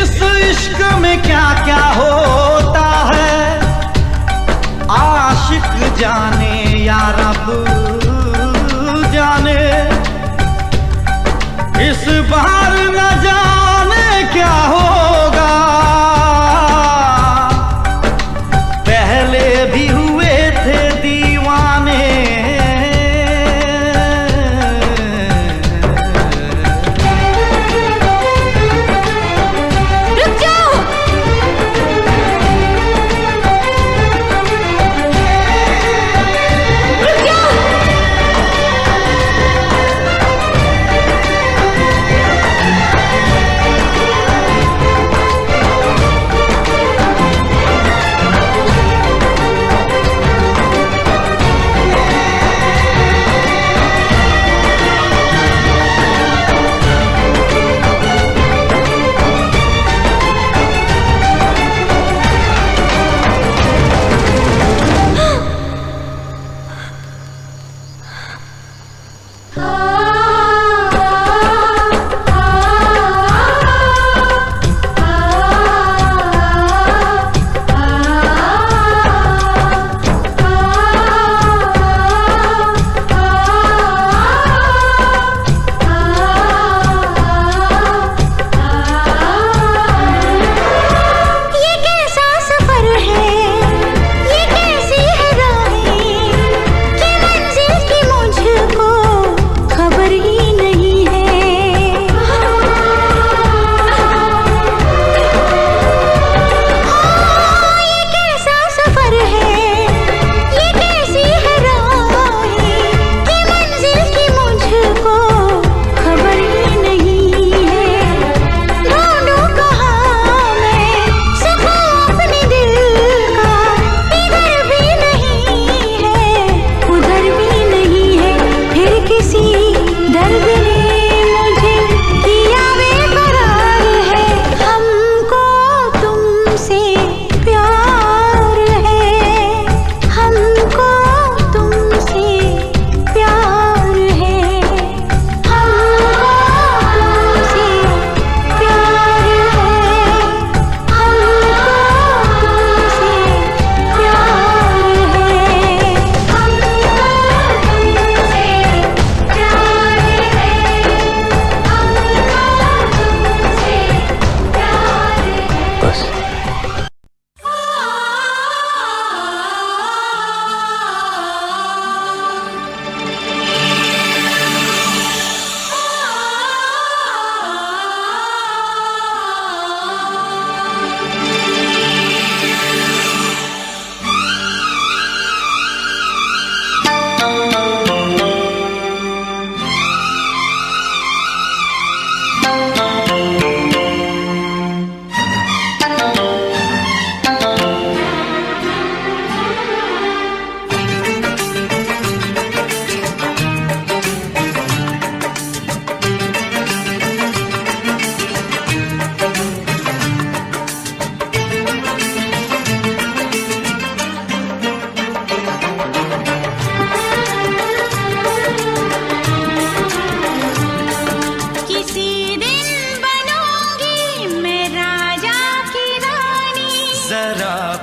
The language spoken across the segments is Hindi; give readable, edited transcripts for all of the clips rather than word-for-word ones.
इस इश्क में क्या क्या होता है आशिक जाने या रब जाने। इस बार न जाने क्या होगा, पहले भी हुए थे दीवाने।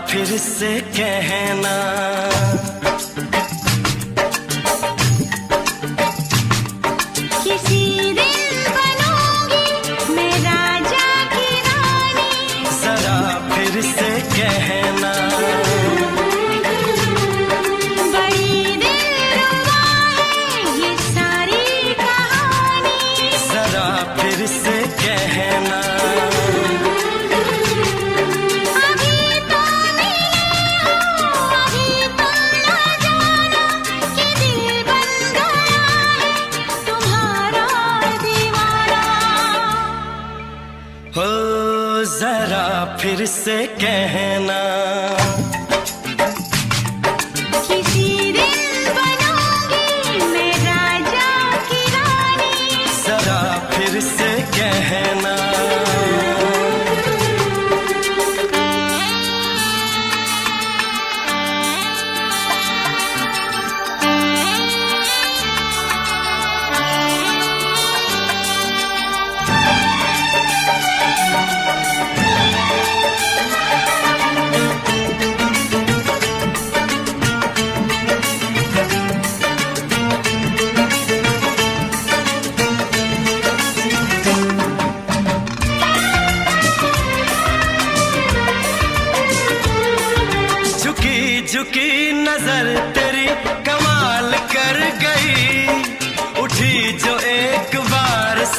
फिर से कहना किसी दिन बनूंगी मैं राजा की रानी, जरा फिर से कहना बड़ी दिलरुबा है ये सारी कहानी, जरा फिर से कहना हो जरा फिर से कहना किसी दिन बनूंगी मैं राजा की रानी, जरा फिर से कहना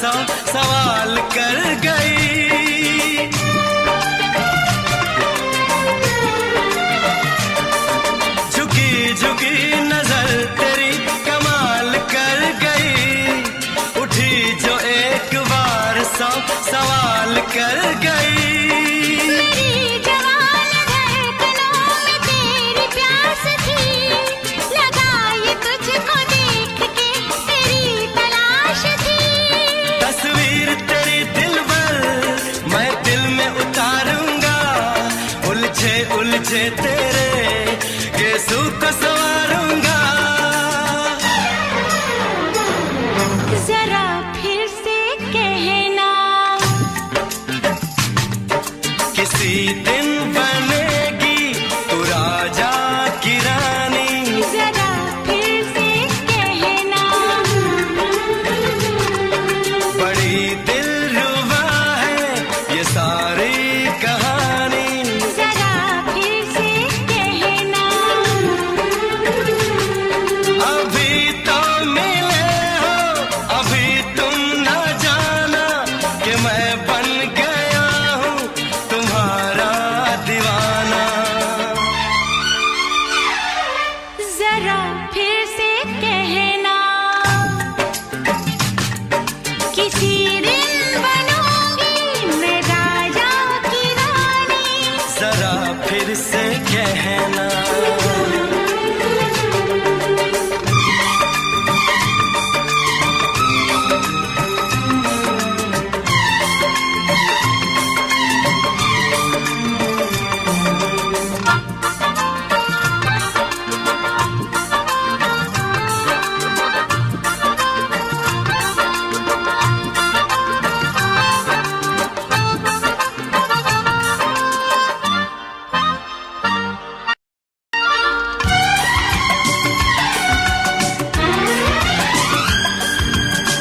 सौ सवाल कर गई। झुकी झुकी नजर तेरी कमाल कर गई। उठी जो एक बार सौ सवाल कर गई। मेरी जवान धड़कनों में तेरी प्यास थी, लगाई तुझको देख के तेरी तलाश थी। तस्वीर तेरी दिल भर मैं दिल में उतारूंगा, उलझे उलझे तेरे गेसू को संवारूंगा। जरा फिर से कहना, किसी दिन बनेगी तू राजा की रानी। जरा फिर से कहना, बड़ी दिलरुबा है ये सारी कहानी। जरा फिर से कहना, अभी तो मिले हो, अभी तुम न जाना कि मैं बन गया हूँ तुम्हारा दीवाना। जरा फिर से कहना, किसी दिन बनूंगी मैं राजा की रानी। जरा फिर से कहना,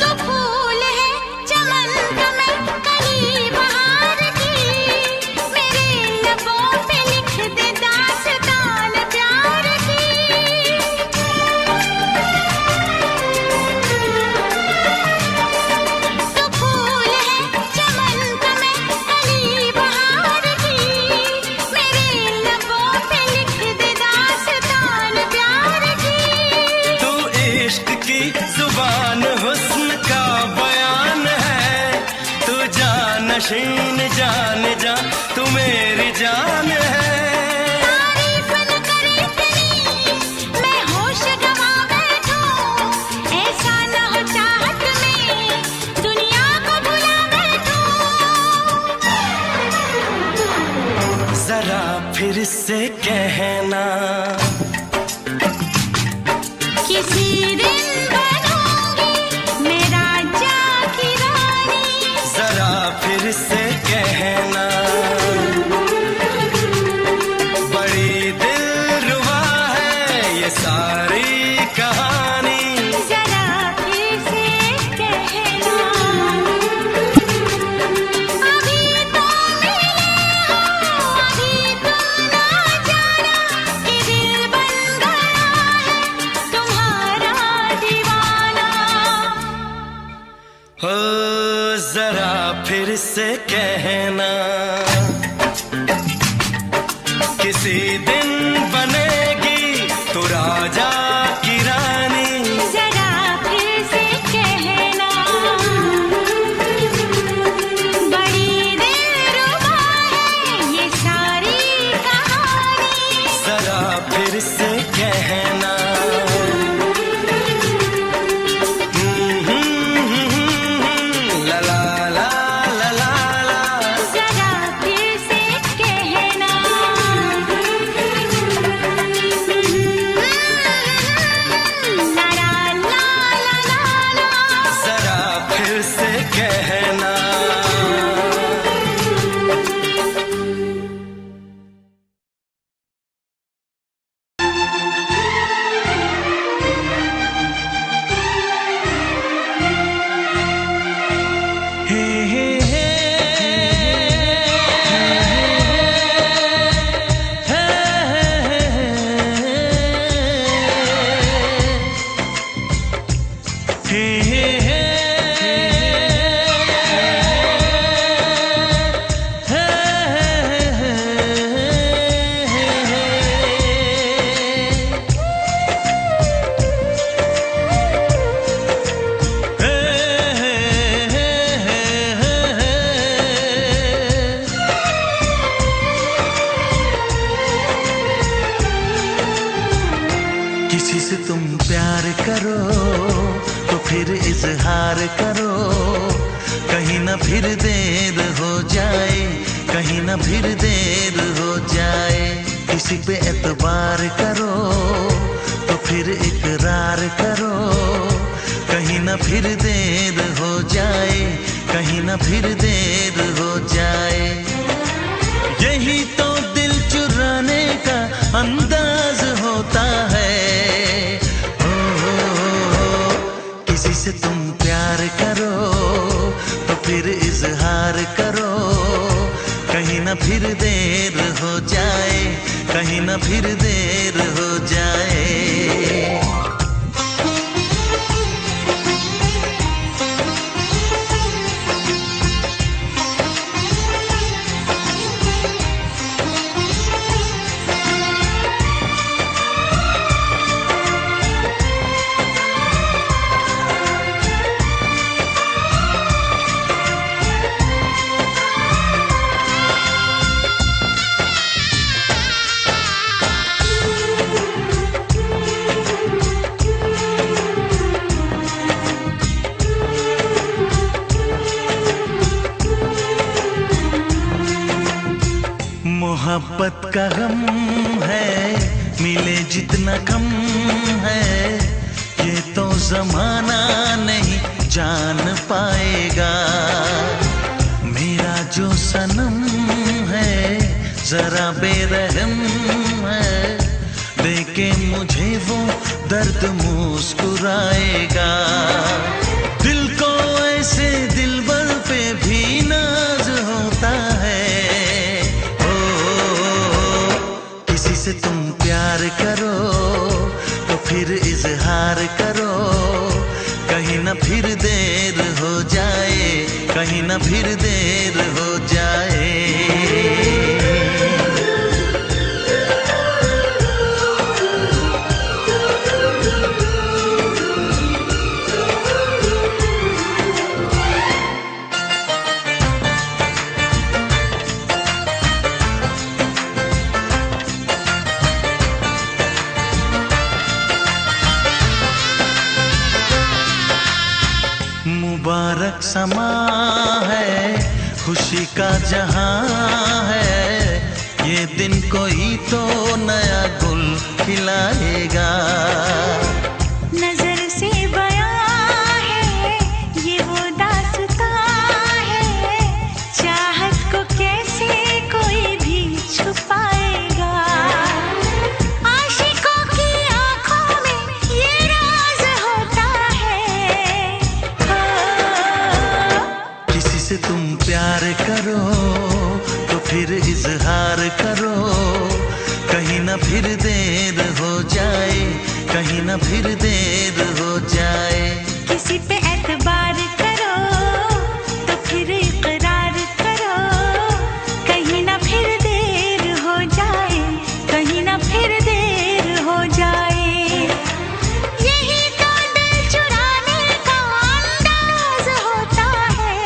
तो फूल है चमन का मैं कली बहार की, मेरे लबों पे लिख दे दास्तान प्यार की। तो फूल है चमन का मैं कली बहार की, मेरे लबों पे लिख दे दास्तान प्यार की। तू इश्क की जुबान हुस्न का बयान है। तू जानशीन जान जा तू मेरी जान है। तारीफ न करे तेरी मैं होश गवा बैठूं, ऐसा न हो चाहत में दुनिया को भुला बैठूं। जरा फिर से कहना, किसी दिन बनूंगी मैं राजा की रानी। जरा फिर से कहना, बड़ी दिलरुबा है ये सारी कहानी। जरा फिर से कहना, अभी तो मिले हो, अभी तुम ना जाना कि दिल बन गया है तुम्हारा दीवाना। हो जरा फिर से कहना, किसी दिन बनेगी तू राजा की रानी। जरा फिर से कहना, बड़ी दिलरुबा है ये सारी कहानी। जरा फिर से कहना, ला ला ला ला ला ला। जरा फिर से कहना, करो, कहीं ना फिर देर हो जाए, कहीं ना फिर देर हो जाए। किसी पे एतबार करो तो फिर इकरार करो, कहीं ना फिर देर हो जाए, कहीं ना फिर देर हो जाए। यही तो दिल चुराने का अंदाज होता है। किसी से तुम प्यार करो तो फिर इजहार करो, कहीं ना फिर देर हो जाए, कहीं ना फिर देर हो जाए। मोहब्बत का गम है, मिले जितना कम है, ये तो जमाना नहीं जान पाएगा। मेरा जो सनम है जरा बेरहम है, देखे मुझे वो दर्द मुस्कुराएगा। दिल को ऐसे दिलबर पे भी नाज होता है। किसी से तुम प्यार करो तो फिर इजहार करो, कहीं ना फिर देर हो जाए, कहीं ना फिर देर हो जाए। मुबारक समा है, खुशी का जहां है, ये दिन कोई तो नया गुल खिलाएगा। नजर से बयां है ये वो दास्तां है, चाहत को कैसे कोई भी छुपाएगा। आशिकों की आंखों में ये राज होता है। किसी से तुम प्यार करो तो फिर इजहार करो, कहीं ना फिर देर हो जाए, कहीं ना फिर देर हो जाए। किसी पे एतबार करो तो फिर इकरार करो, कहीं ना फिर देर हो जाए, कहीं ना फिर देर हो जाए। यही तो दिल चुराने का अंदाज होता है।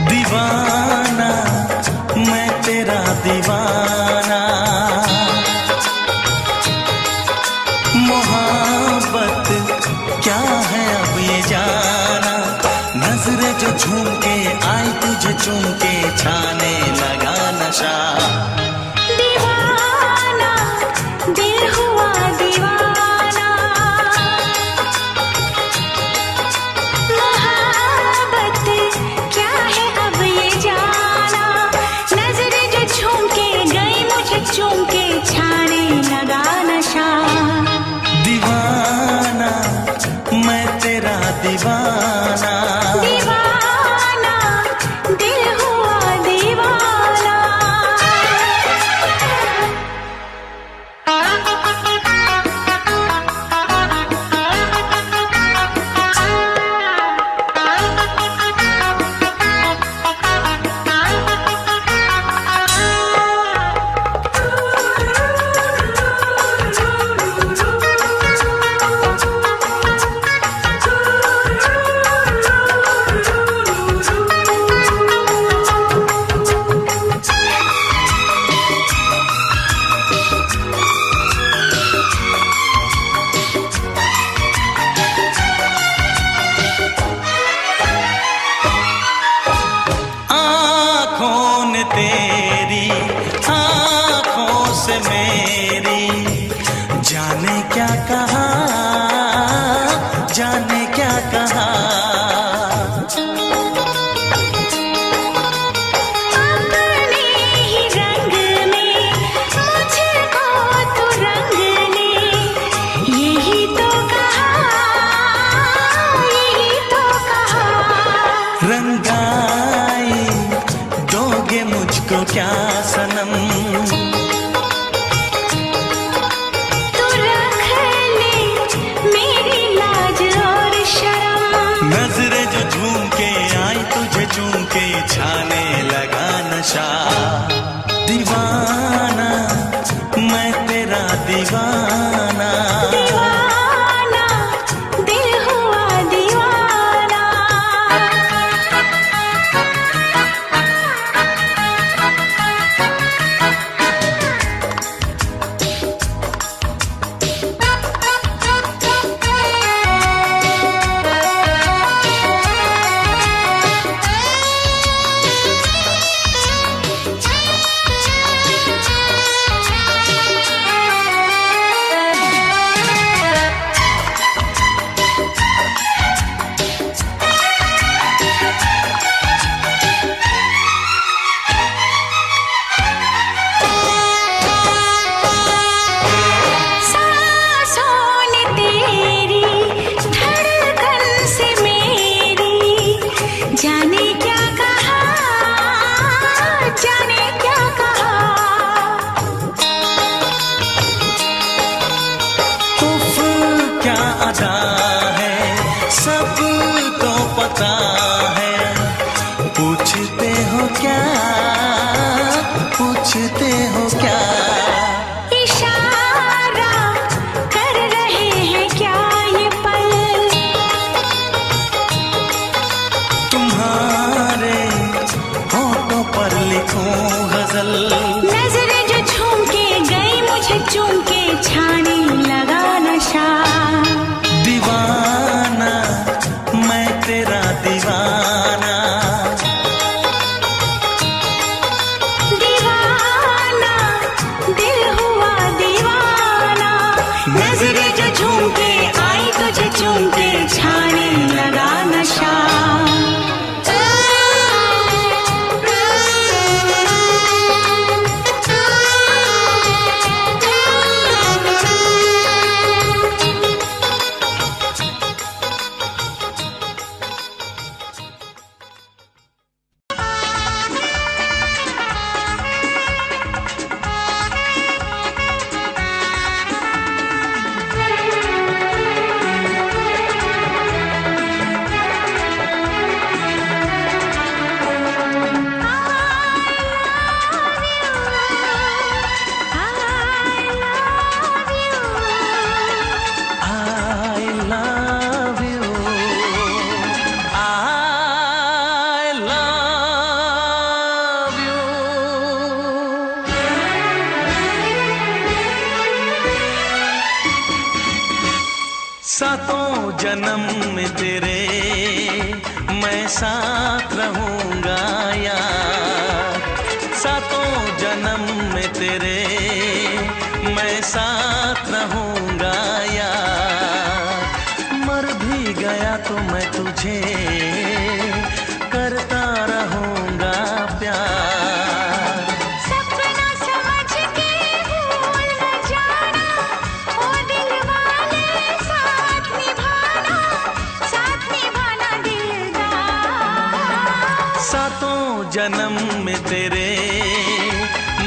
दीवाना मैं तेरा दीवाना, मोहब्बत क्या है अब ये जाना। नजरें जो झूम के आई तुझे चूम के छाने लगा नशा। दीवाना दिल हुआ दीवाना, मोहब्बत क्या है अब ये जाना। नजरें जो झूम के गई मुझे चूम के छाने लगा नशा। दीवाना मैं तेरा दीवाना, दीवाना दिल हुआ दीवाना। आँखों ने तेरी आँखों से मेरी जाने क्या कहा, जाने क्या कहा। अपने ही रंग में मुझको तो रंग ने यही तो कहा, यही तो कहा। रंगाई दोगे मुझको क्या सनम, दीवाना, दीवाना दिल हुआ दीवाना। जाने क्या कहा, जाने क्या कहा। उफ क्या अदा है, सबको पता है। पूछते हो क्या, पूछते हो क्या। इशारा कर रहे हैं क्या ये पल, तुम्हारे होठों पर लिखूं गजल। नजरें जो झूम के गई मुझे चूम के छाने लगा नशा। दीवाना मैं तेरा दीवाना, दीवाना दिल हुआ दीवाना। नजरें जो झूम के आई तुझे चूम के छाने लगा नशा। सातों जन्म में तेरे मैं साथ रहूंगा यार। सातों जन्म में तेरे मैं साथ रहूंगा यार। मर भी गया तो मैं तुझे करता रहूंगा प्यार। सपना समझ के भूल न जाना, ओ दिल वाले साथ निभाना दिलदार। सातों जन्म में तेरे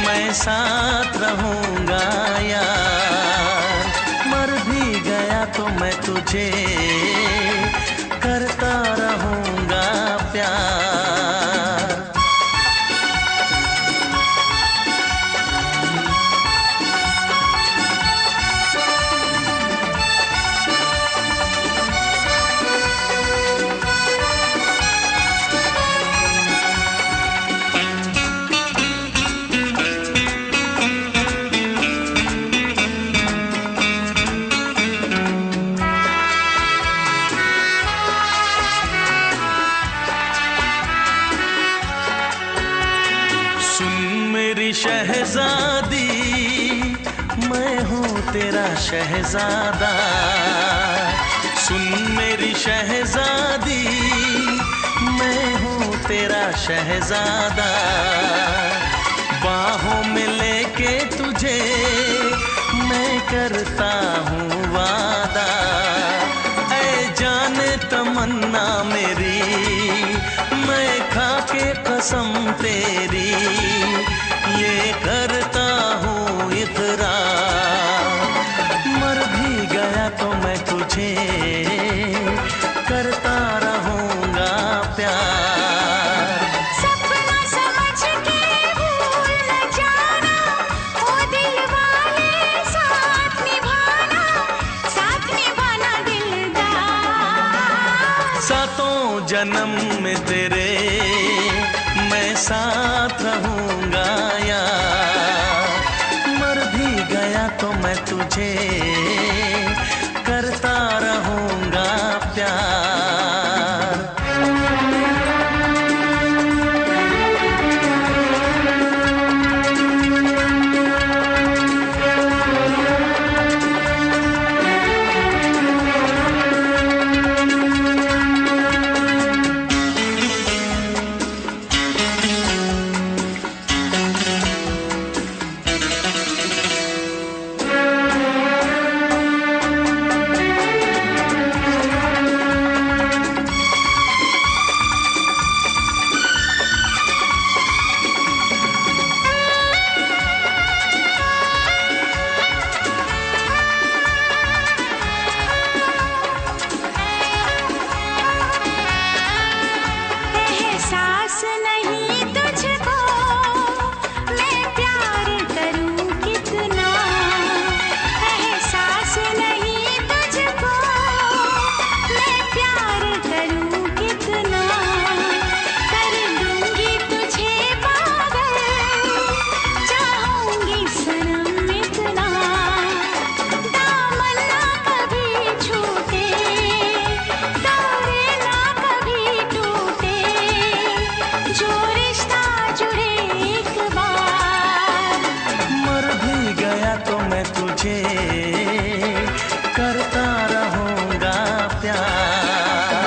मैं साथ रहूंगा यार। मर भी गया तो मैं तुझे करता रहूंगा प्यार। शहजादी मैं हूँ तेरा शहजादा। सुन मेरी शहजादी मैं हूँ तेरा शहजादा। बाहों में लेके तुझे मैं करता हूँ वादा। ऐ जाने तमन्ना मेरी मैं खा के कसम तेरी ये करता हूँ इकरार। मर भी गया तो मैं तुझे करता रहूँगा प्यार। सपना समझ के भूल न जाना, ओ दिल वाले साथ जन्म में तेरे मैं साथ रहूंगा यार। मर भी गया तो मैं तुझे करता रहूंगा प्यार। एहसास नहीं तुझको मैं प्यार करूं कितना, एहसास नहीं तुझको मैं प्यार करूं कितना, कर दूंगी तुझे पागल चाहूंगी सनम इतना, दामन ना कभी छूटे तारे ना कभी टूटे, जो रिश्ता जुड़े एक बार। मर भी गया तो मैं तुझे करता रहूंगा प्यार।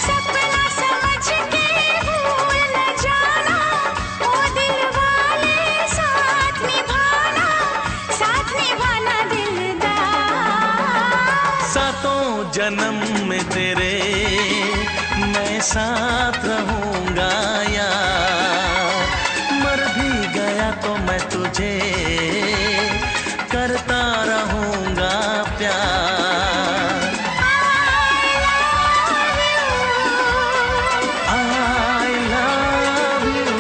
सपना समझ के भूल न जाना, ओ दिल वाले साथ निभाना दिलदार। सातों जन्म में तेरे मैं साथ रहूंगा यार। मर भी गया तो मैं तुझे करता रहूंगा प्यार। I love you।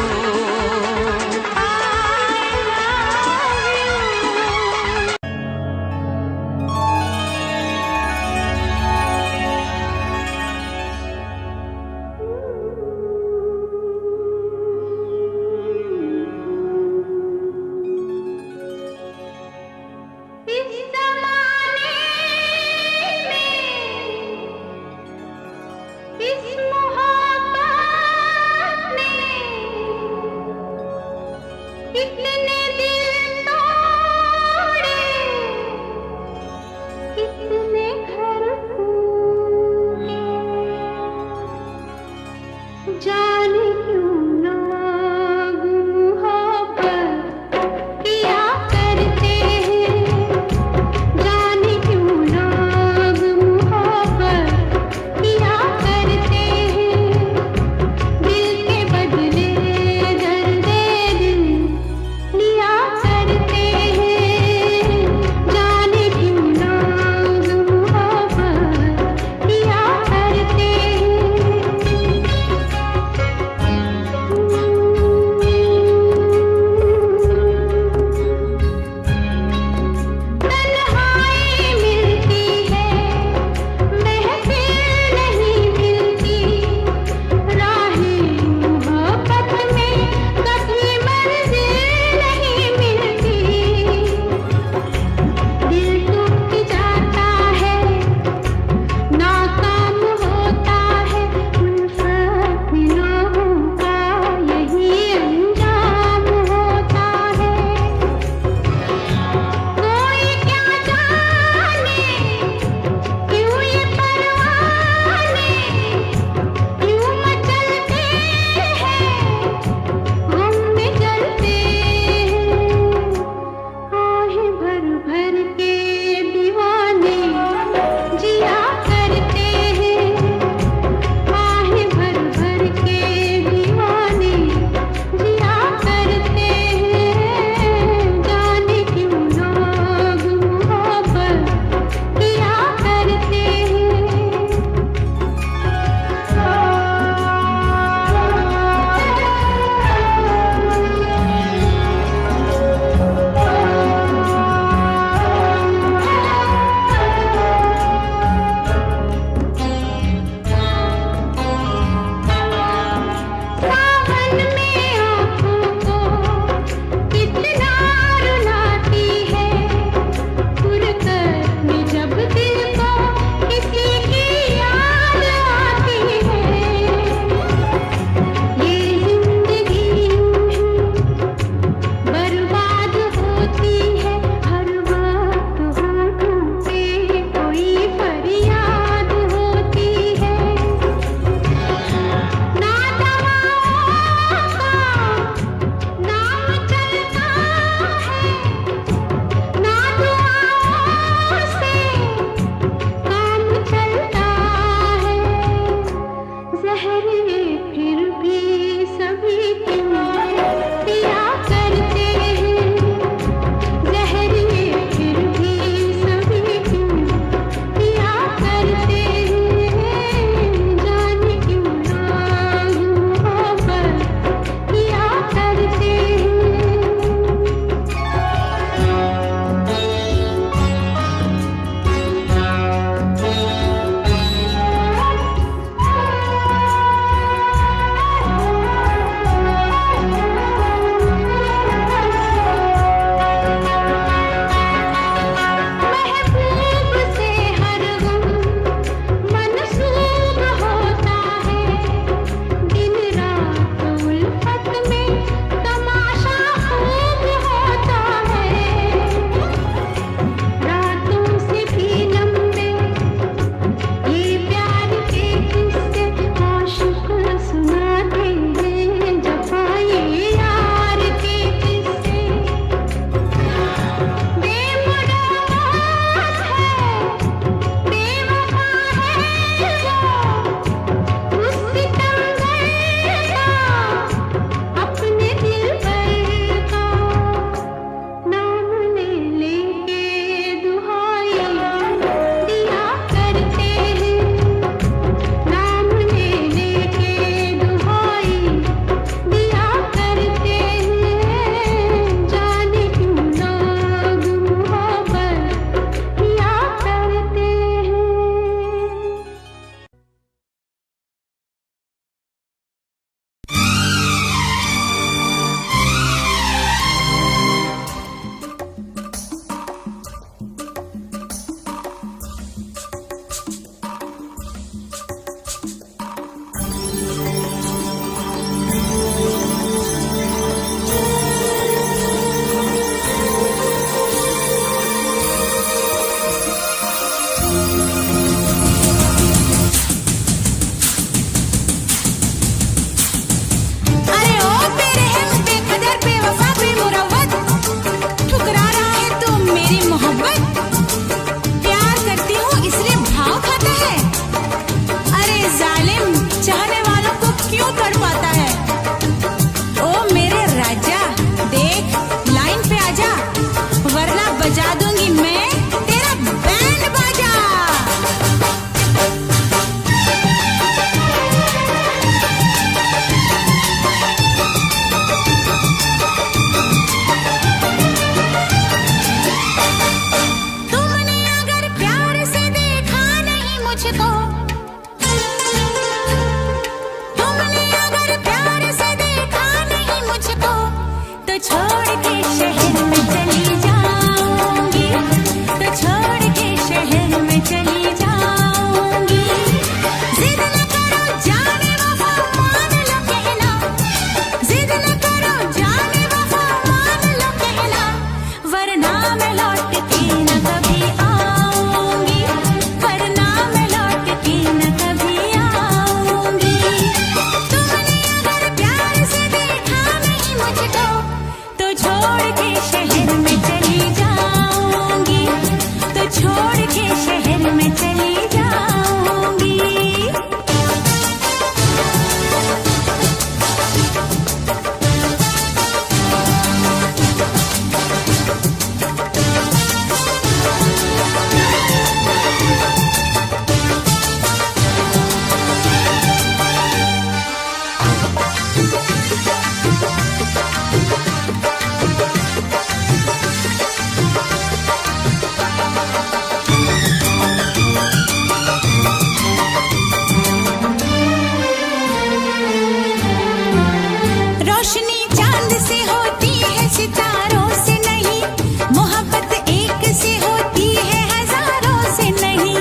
सितारों से नहीं, मोहब्बत एक से होती है हजारों से नहीं।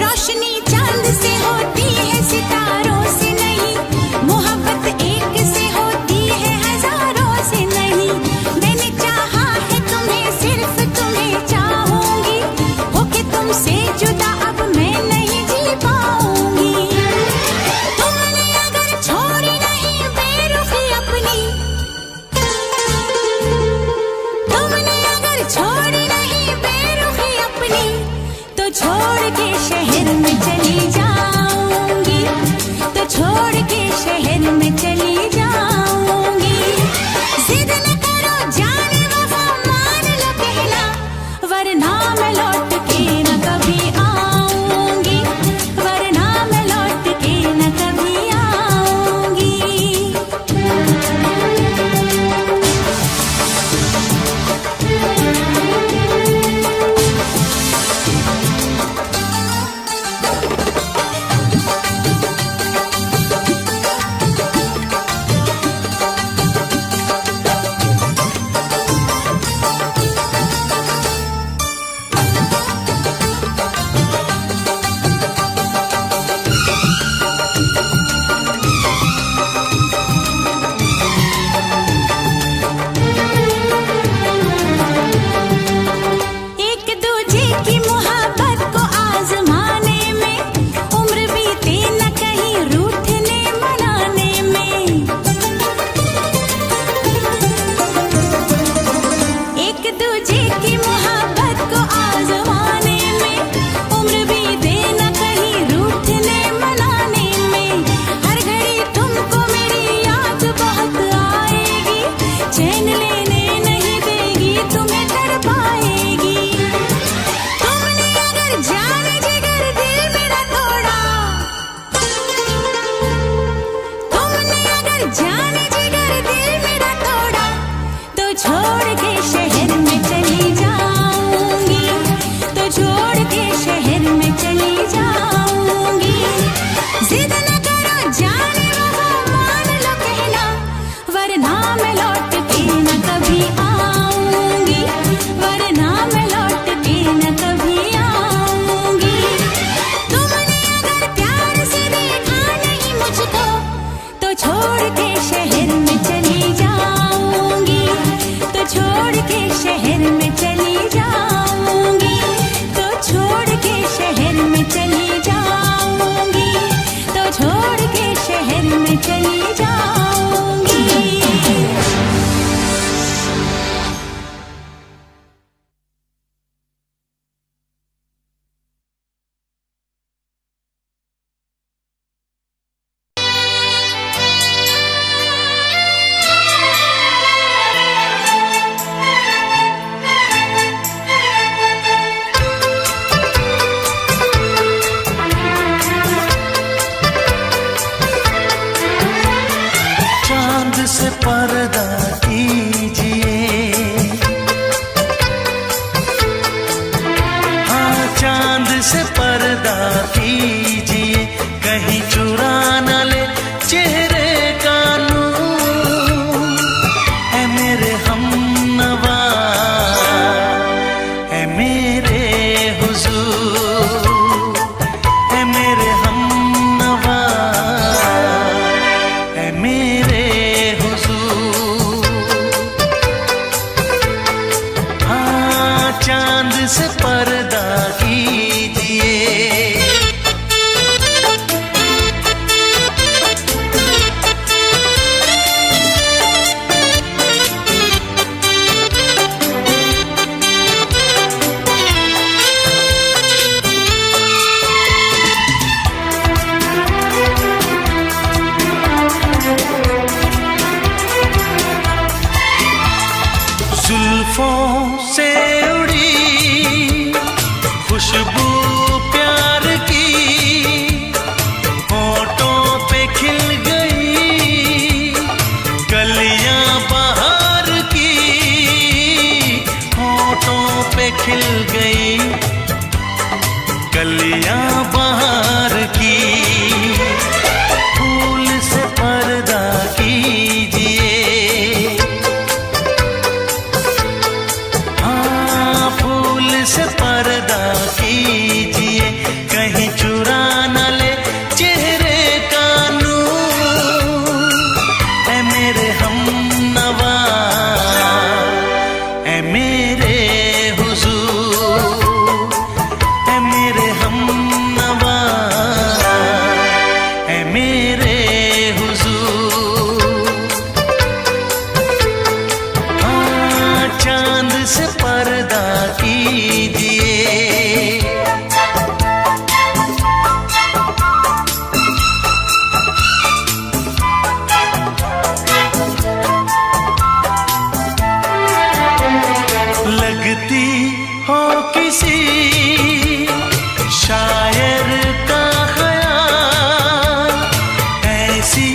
रोशनी चांद से होती है सितारों से नहीं, मोहब्बत एक से होती है हजारों से नहीं। मैंने चाहा है तुम्हें, सिर्फ तुम्हें चाहूंगी, होके तुमसे जुदा अब मैं नहीं जी पाऊंगी। तुमने अगर छोड़ी नहीं बेरुखी अपनी, तुमने अगर छोड़ी नहीं बेरुखी अपनी, तो छोड़ के शहर में चली जाऊंगी, तो छोड़ के शहर में चली जाऊंगी। जिद न करो जाने वफा, मान लो कहना, वरना मैं लौट के न कभी आऊंगी, वरना मैं लौट के न कभी आऊंगी। एक दूजे की मोहब्बत को आजमाने में, उम्र बीते न कहीं रूठने मनाने में। एक दूजे की मोहब्बत को आजमाने में, उम्र बीते न कहीं रूठने मनाने में। हर घड़ी तुमको मेरी याद बहुत आएगी, चैन लेने नहीं देगी, तुम्हें तड़पाएगी। तुमने अगर जान जिगर दिल मेरा तोड़ा, तुमने अगर जान जिगर दिल मेरा तोड़ा, तो छोड़ के शहर में चली जाऊंगी, तो छोड़ के शहर में चली जाऊंगी। जिद न करो जाने वफा, मान लो कहना, वरना मैं लौट के न कभी आऊंगी, वरना मैं लौट के न कभी आऊंगी। तुमने अगर प्यार से देखा नहीं मुझको, तो छोड़ के शहर में चली जाऊंगी, तो छोड़ के शहर में चली जाऊंगी, तो छोड़ के शहर में चली जाऊंगी, तो छोड़ के शहर में चली जाऊंगी। चांद से पर्दा कीजिए, हाँ चांद से पर्दा कीजिए, कहीं चुरा न ले चेहरे का नूर। ऐ मेरे हमनवा, ऐ मेरे हुजूर, ऐ मेरे हमनवा, ऐ मेरे हुजूर। हाँ चांद से पर्दा कीजिए। जुल्फों से उड़ी खुशबू प्यार की, होठों पे खिल गई कलियां बहार की, होठों पे खिल गई कलियां बहार की। फूल से पर से पर्दा कीजिए। लगती हो किसी शायर का ख्याल, ऐसी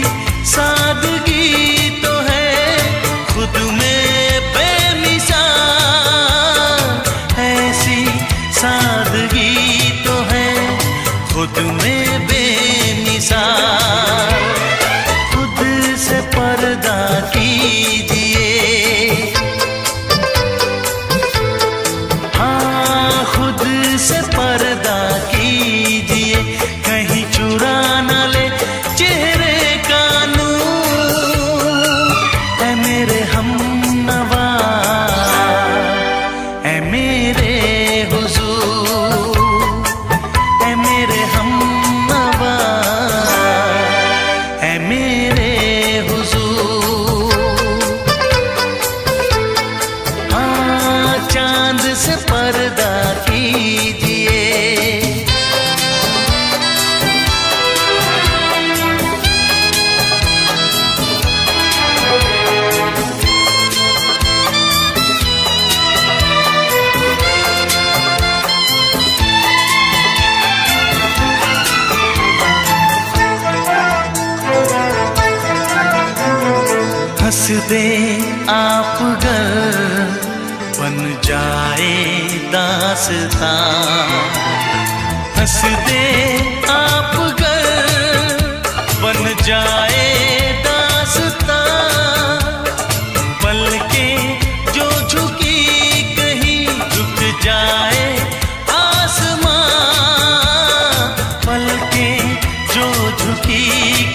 सादगी तो है खुद में बेमिसाल, ऐसी सादगी तो है खुद में बेमिसाल। खुद से पर्दा कीजिए, खुद से पर्दा कीजिए, कहीं चुरा न ले चेहरे का नूर। ऐ मेरे हमनवा, ऐ मेरे हुजूर, ऐ मेरे हमनवा, ऐ मेरे हुजूर। हाँ, चांद से पर्दा कीजिए। हंस दे आप गर बन जाए दास्तां, हंस दे आप गर बन जाए दास्तां। पलकें जो झुकी कहीं झुक जाए आसमां, पलकें जो झुकी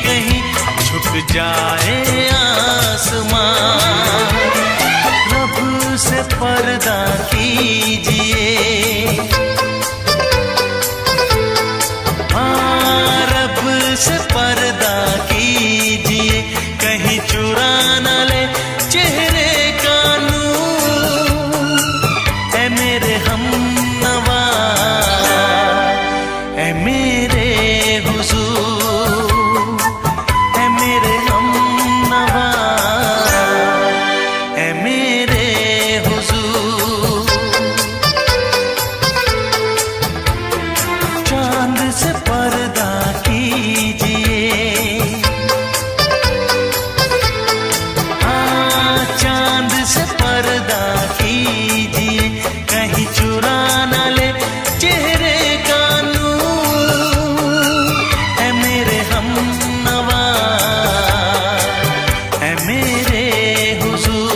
कहीं झुक जाए आसमां। रब से पर्दा कीजिए, हाँ रब से पर्दा कीजिए, कहीं चुरा न ले चेहरे का नूर। ऐ मेरे हमनवा, ऐ मेरे हुजूर, ऐ मेरे हमनवा, ऐ मेरे हुजूर। चांद से पर्दा कीजिए, हाँ चांद से पर्दा कीजिए, कहीं चुरा न ले चेहरे का नूर। ऐ मेरे हमनवा, ऐ मेरे हुजूर।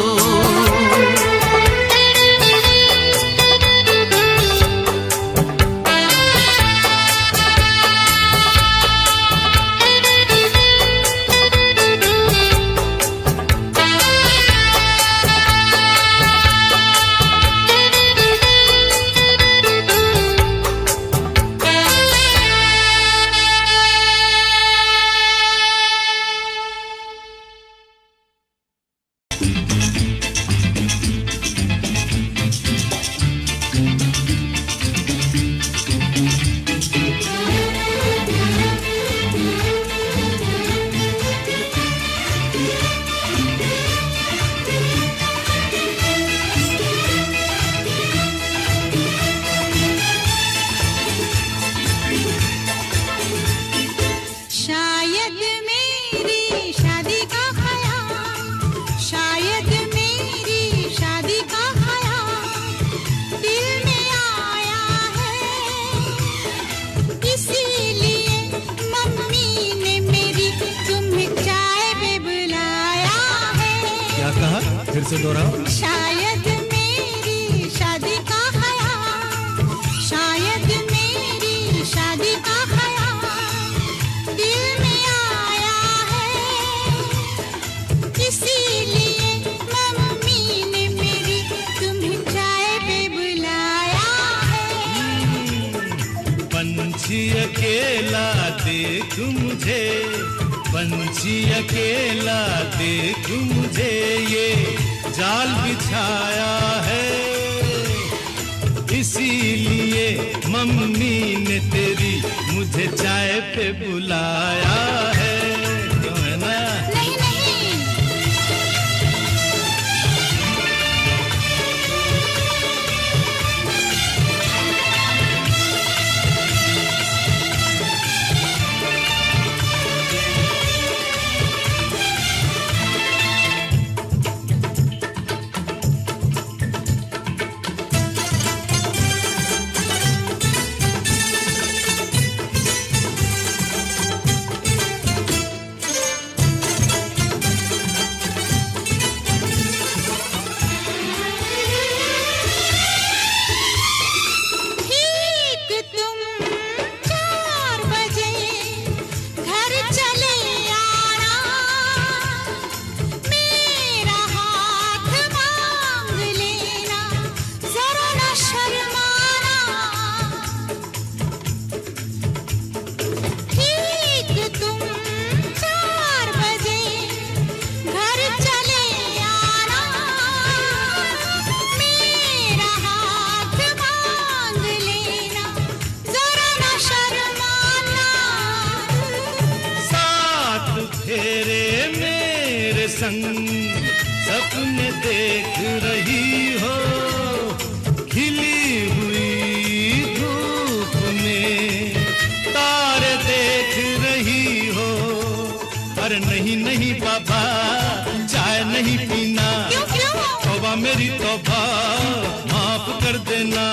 शायद मेरी शादी का ख्याल, शायद मेरी शादी का ख्याल दिल में आया है, इसीलिए मम्मी ने मेरी तुम्हें चाय पे बुलाया है। क्या कहा, फिर से दोहराओ। शायद मेरी शादी का ख्याल, शायद मेरी शादी का ख्याल दिल में आया है, इसीलिए मम्मी ने मेरी तुम्हें चाय पे बुलाया है। पंछी अकेला देख मुझे, पंछी अकेला देख मुझे, ये जाल बिछाया है। मम्मी ने तेरी मुझे चाय पे बुलाया है, क्यों है ना? नहीं नहीं, संग सपने देख रही हो, खिली हुई धूप में तारे देख रही हो। अरे नहीं नहीं बाबा, चाय नहीं पीना। तौबा मेरी तौबा, माफ कर देना।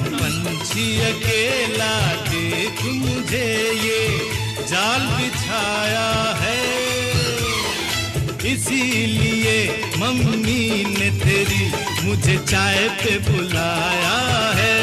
पंछी अकेला देख मुझे ये जाल बिछाया है, इसीलिए मम्मी ने तेरी मुझे चाय पे बुलाया है।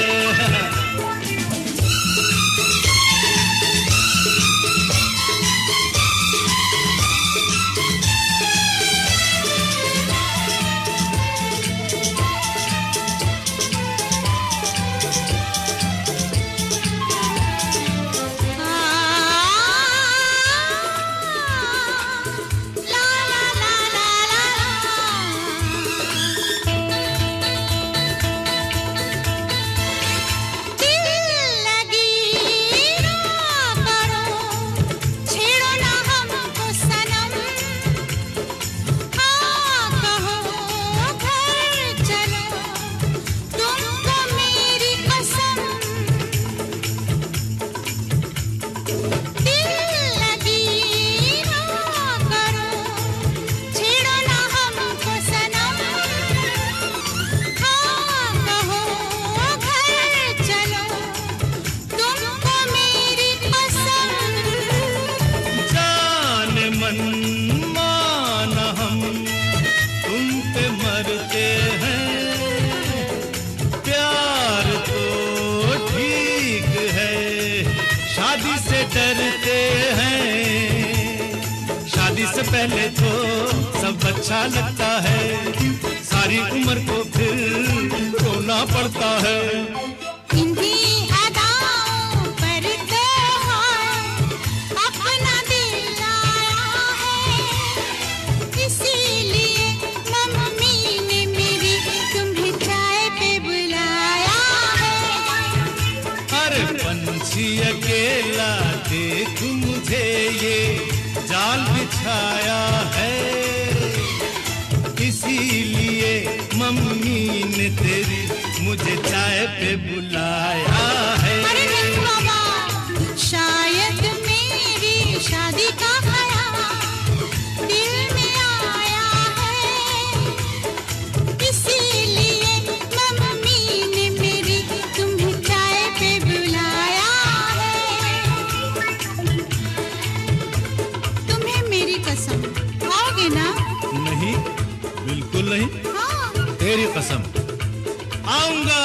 डरते हैं, शादी से पहले तो सब अच्छा लगता है, सारी उम्र को फिर रोना पड़ता है। पंछी अकेला देख मुझे ये जाल बिछाया है, इसीलिए मम्मी ने तेरी मुझे चाय पे बुलाया है। अरे नहीं बाबा, शायद मेरी शादी का ख्याल दिल में आया है, इसीलिए मम्मी ने मेरी तुम्हें चाय पे बुलाया है। तुम्हें मेरी कसम, आओगे ना? नहीं, बिल्कुल नहीं। हाँ। तेरी कसम, आऊंगा।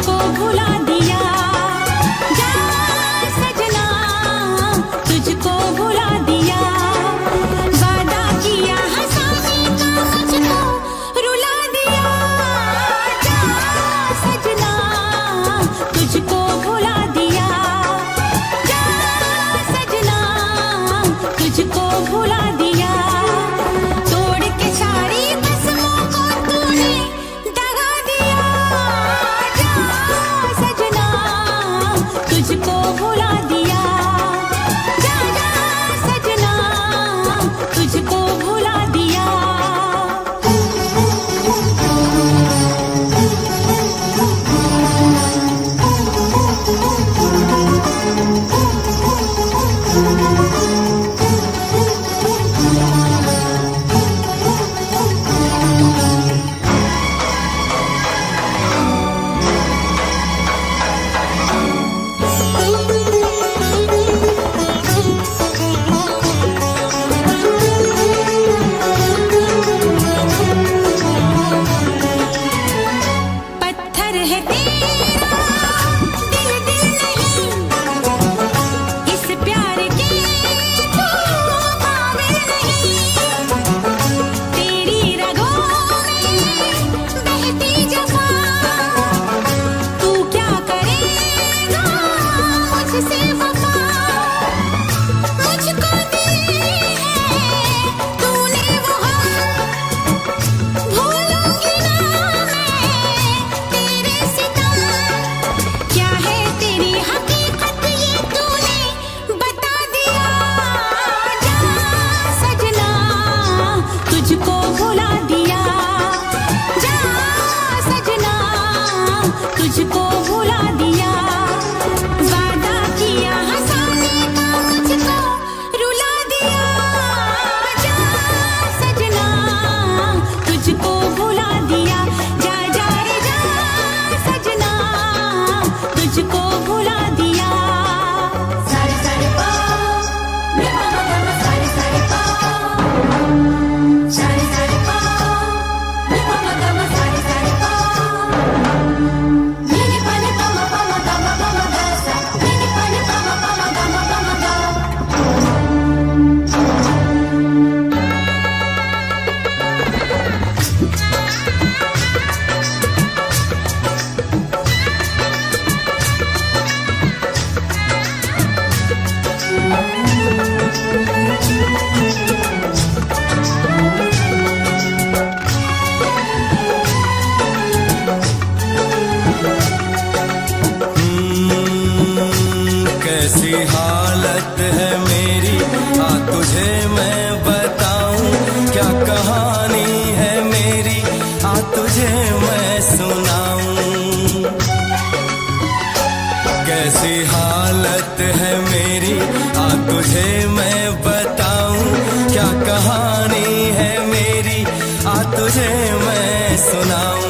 तुझको भुला दिया। जा सजना तुझको भुला दिया। वादा किया हंसाने का मुझको रुला दिया। जा सजना तुझको भुला दिया। जा सजना तुझको भुला दिया। तोड़ के सारी कसमों को तूने दगा दिया। जा सजना तुझको भुला दिया। जा जा सजना तुझको भुला दिया। पत्थर है तेरा दिल दिल नहीं। इस प्यार के तू काबिल नहीं। तेरी रगों में बहती जफा। तू क्या करेगा मुझसे वफा। मुझको दी है तूने वो हम। भूलूंगी ना मैं तेरे सितम। क्या है तेरी हकीकत ये तूने बता दिया। जा सजना तुझको भुला दिया। जा सजना तुझको भुला दिया। वादा किया हंसाने का मुझको रुला दिया। जा सजना तुझको भुला दिया। जा जा रे जा सजना तुझको भुला दिया। सारे सारे पा रे मा मा मा सारे सारे पा। सारे सारे पा रे मा मा मा सारे सारे पा। नी पानी पा मा गा सा। नी पानी पा मा गा गा। कैसी हालत है मेरी आ तुझे मैं बताऊं। क्या कहानी है मेरी आ तुझे मैं सुनाऊं। कैसी हालत है मेरी आ तुझे मैं बताऊं। क्या कहानी है मेरी आ तुझे मैं सुनाऊं।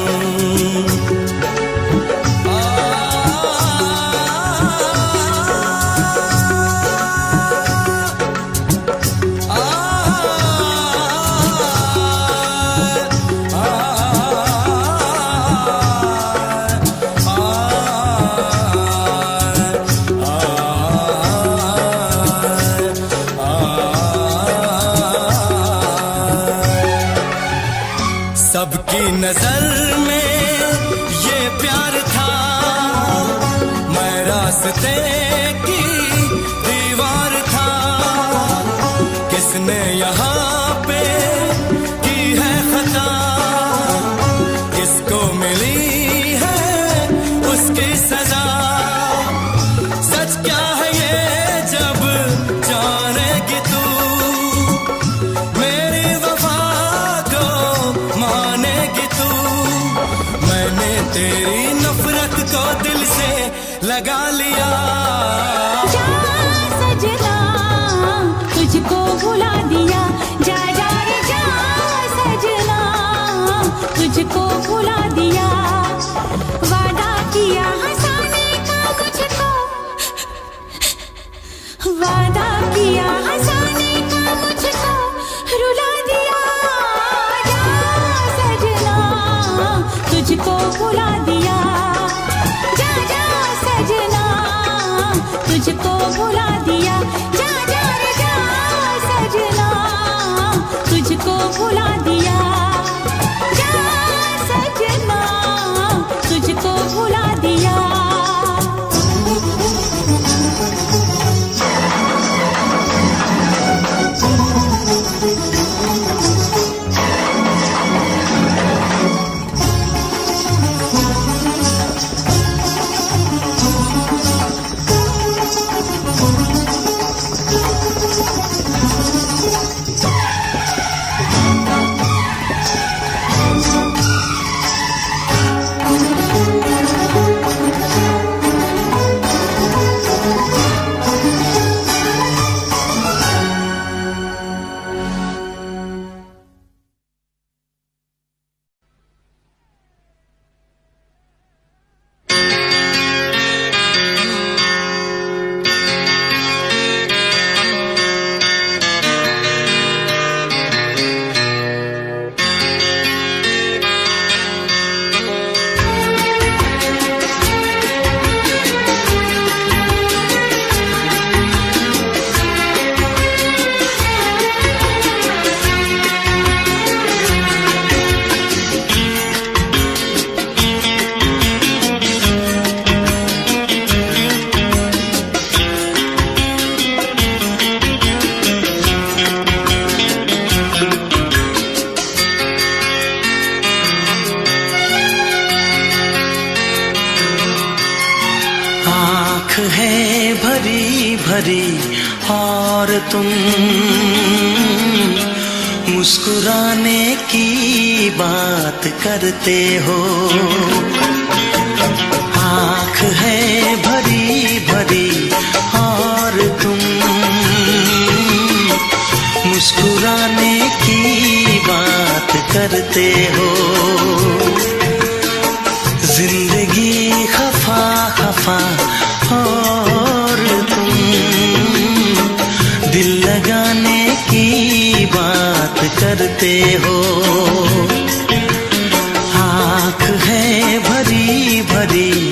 सबकी नजर में ये प्यार था। मैं रास्ते की दीवार था। किसने यहाँ पे की है खता। किसको मिली है उसकी सजा। सच क्या है ये जब जानेगी तू। मेरी वफा को मानेगी तू। मैंने तेरी नफरत को दिल से लगा लिया। जा सजना तुझको भुला दिया। जा जा रे जा सजना तुझको भुला दिया। वादा किया हंसाने का मुझको। वादा किया हंसाने का मुझको रुला दिया। जा सजना तुझको भुला दिया। तुझको भुला दिया। जा जा रे जा सजना, तुझको भुला दिया। जा सजना, तुझको भुला दिया। है भरी भरी और तुम मुस्कुराने की बात करते हो। आँख है भरी भरी और तुम मुस्कुराने की बात करते हो। जिंदगी खफा खफा और तुम दिल लगाने की बात करते हो। आँख है भरी भरी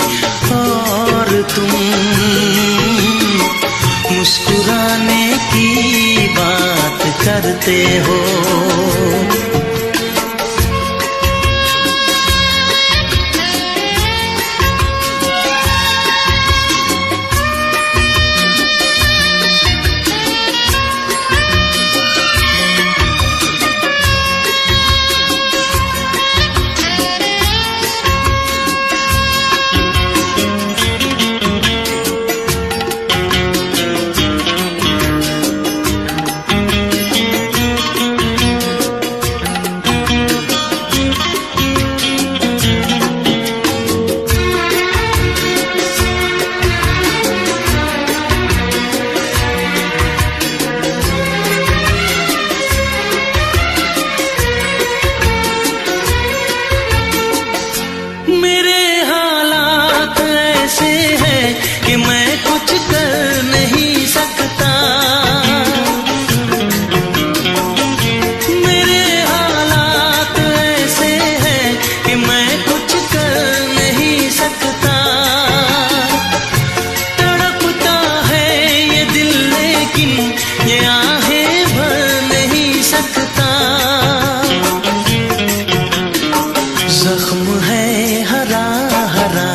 और तुम मुस्कुराने की बात करते हो। कि मैं कुछ कर नहीं सकता। मेरे हालात ऐसे हैं कि मैं कुछ कर नहीं सकता। तड़पता है ये दिल लेकिन ये आहें भर नहीं सकता। जख्म है हरा हरा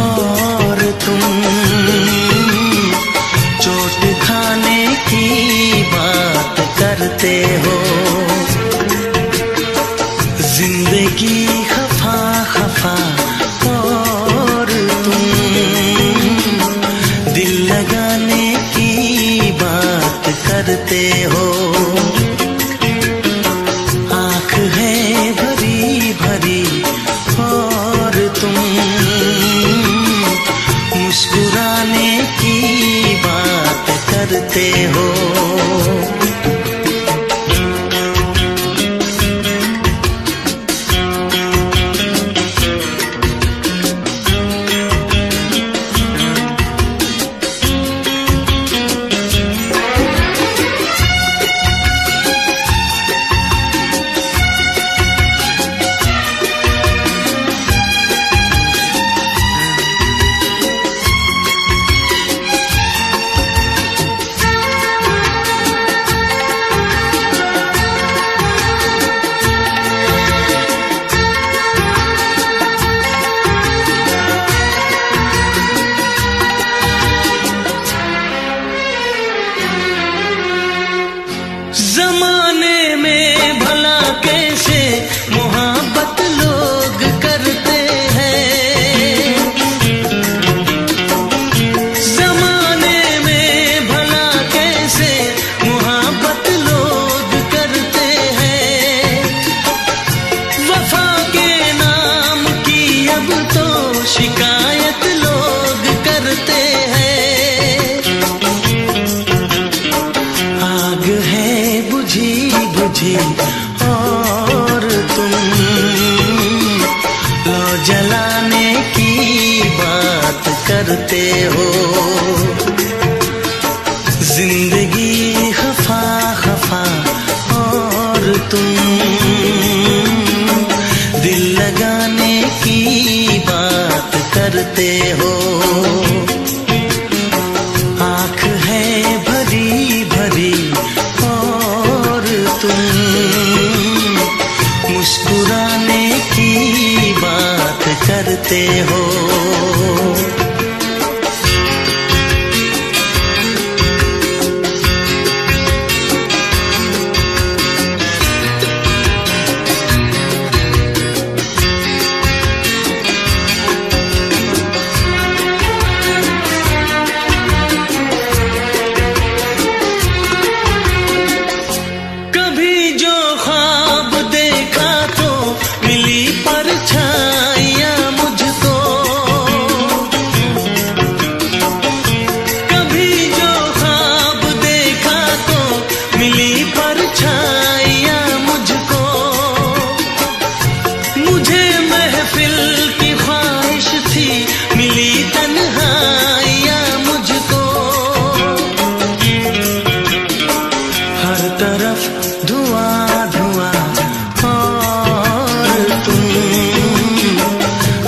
और तुम चोट खाने की बात करते हो। जिंदगी खफा खफा और तुम दिल लगाने की बात करते हो। आँख है भरी भरी और तुम मुस्कुराने की बात करते हो। शिकायत लोग करते हैं। आग है बुझी बुझी और तुम लो जलाने की बात करते हो। जिंदगी खफा खफा और तुम दिल लगाने की बात करते हो। आँख है भरी भरी और तुम मुस्कुराने की बात करते हो।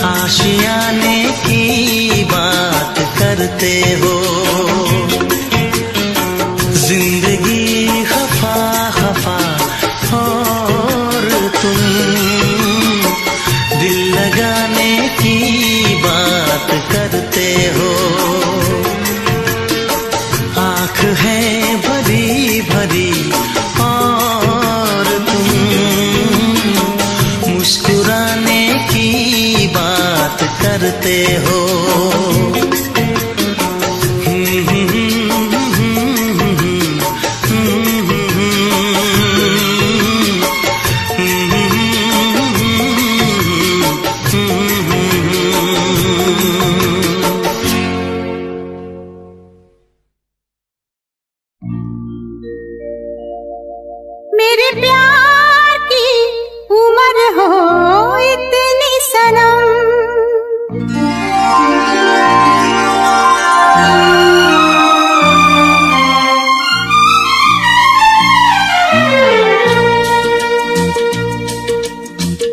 आशियाने की बात करते हो। जिंदगी खफा खफा और तुम दिल लगाने की बात करते हो। आँख है भरी भरी और तुम मुस्कुराने की बात करते हो। मेरे प्यार की उम्र हो इतनी सनम,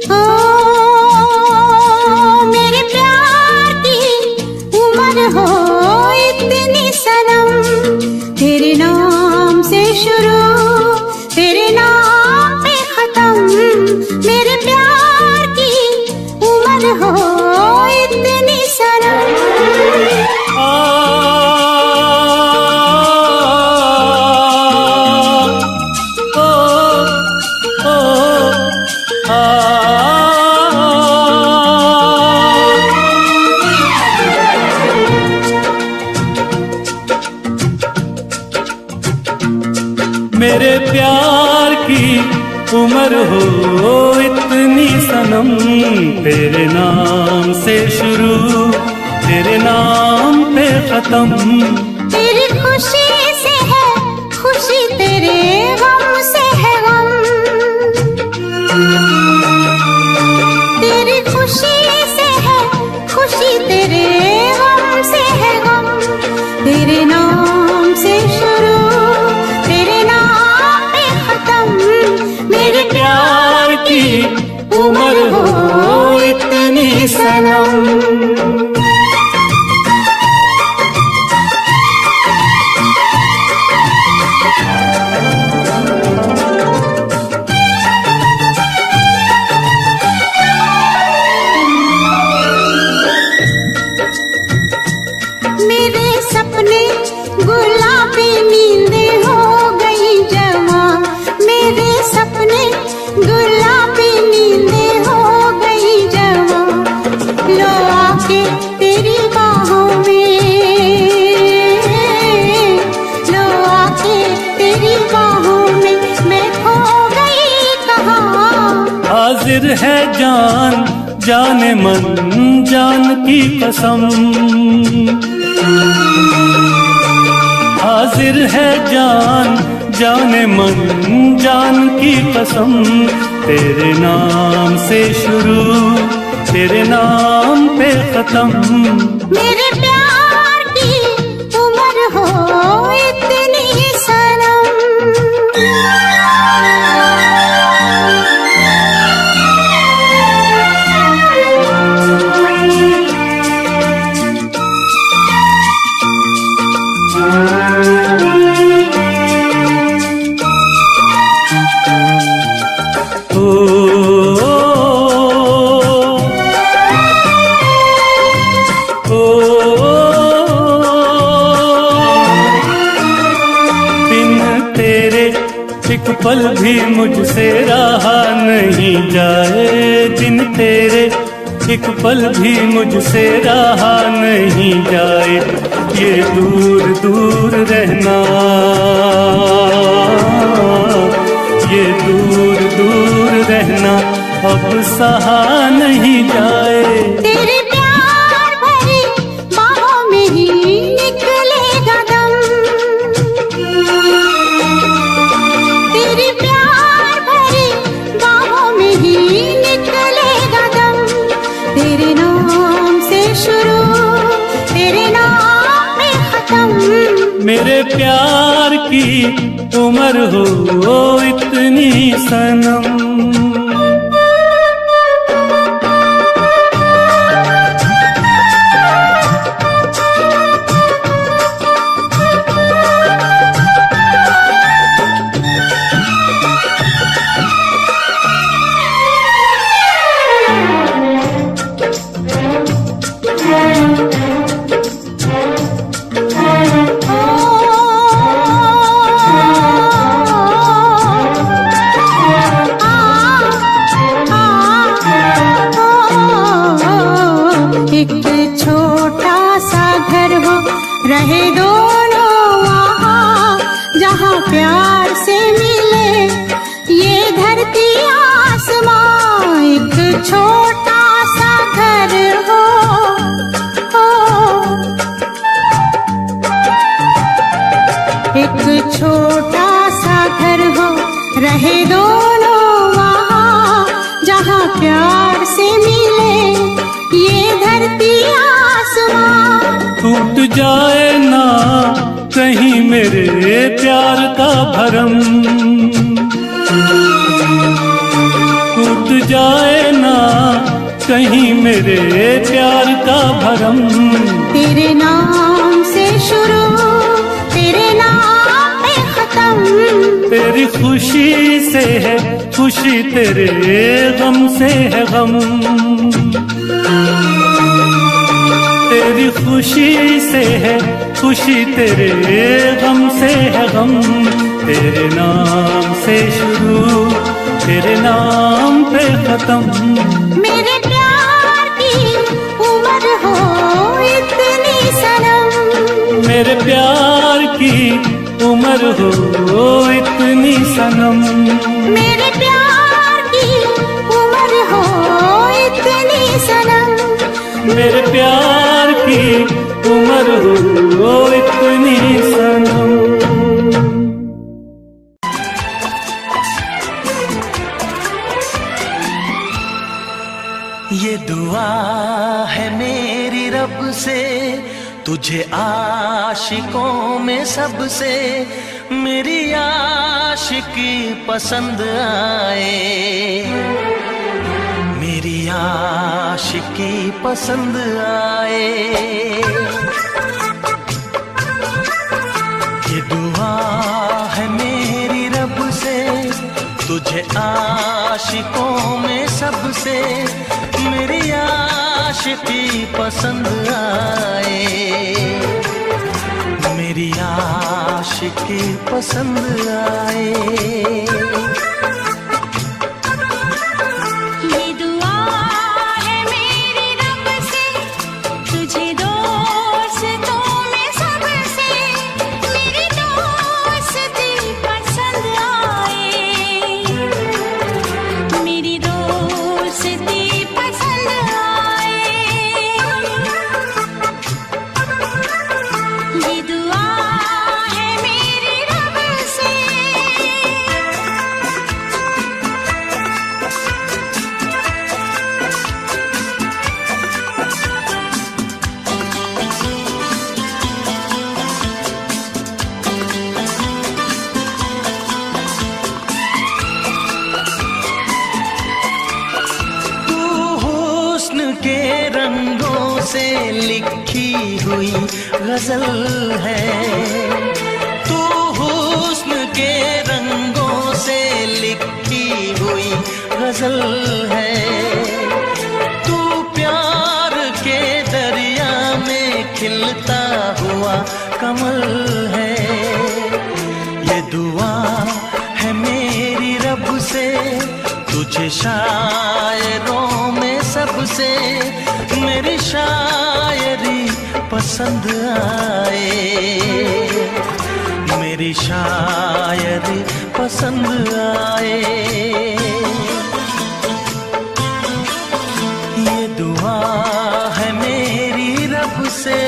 ओ मेरे प्यार की उम्र हो इतनी सनम। तेरे नाम से शुरू तेरे नाम पे खत्म। मेरे प्यार की उम्र हो इतनी सनम। मेरे प्यार की उम्र हो इतनी सनम। तेरे नाम से शुरू तेरे नाम पे खत्म। तेरी खुशी से है खुशी, तेरे गम से है गम। तेरी खुशी से है खुशी, तेरे गम से है गम। तेरे नाम से शुरू तेरे नाम पे खत्म। मेरे प्यार की उम्र हो इतनी सनम। मेरे सपने गुलाबी नींदें हो गई जवा। मेरे सपने गुलाबी नींदें हो गई जवा। लो आके तेरी बाहों में, लो आके तेरी बाहों में मैं खो गई कहाँ। हाजिर है जान जाने मन जान की कसम, हाजिर है जान जाने मन जान की कसम, तेरे नाम से शुरू तेरे नाम पे खत्म। मेरे प्यार की उम्र हो इतनी सनम, एक पल भी मुझसे रहा नहीं जाए, दिन तेरे एक पल भी मुझसे रहा नहीं जाए, ये दूर दूर रहना, ये दूर दूर रहना अब सहा नहीं जाए। तेरे प्यार भरी बाहों में ही निकलेगा दम, तेरे प्यार भरी बाहों में ही निकलेगा दम, तेरे नाम से शुरू तेरे नाम में खत्म। मेरे प्यार की उम्र हो इतनी सनम। रहे दोनों वहाँ जहाँ प्यार से मिले ये धरती आसमां, एक छोटा सा घर हो, एक छोटा सा घर हो, रहे दोनों वहाँ जहाँ प्यार से मिले ये धरती आसमां। टूट जाए ना कहीं मेरे प्यार का भरम, टूट जाए ना कहीं मेरे प्यार का भरम, तेरे नाम से शुरू तेरे नाम पे खत्म। तेरी खुशी से है खुशी, तेरे गम से है गम, तेरी खुशी से है खुशी, तेरे गम से है गम, तेरे नाम से शुरू तेरे नाम पे खत्म। मेरे प्यार की उम्र हो इतनी सनम, मेरे प्यार की उम्र हो इतनी सनम, मेरे प्यार की उम्र हो इतनी सनम, मेरे प्यार की उम्र हो इतनी सनम। ये दुआ है मेरी रब से तुझे आशिकों में सबसे, मेरी आशिकी पसंद आए, मेरी आशिकी पसंद आए। ये दुआ है मेरी रब से तुझे आशिकों में सबसे, मेरी आशिकी पसंद आए, मेरी आशिकी पसंद आए। पसंद से लिखी हुई गजल है। तू हुस्न के रंगों से लिखी हुई गजल है। तू प्यार के दरिया में खिलता हुआ कमल है। ये दुआ है मेरी रब से, तुझे शायरों में सबसे मेरी शायरी पसंद आए, मेरी शायरी पसंद आए। ये दुआ है मेरी रब से।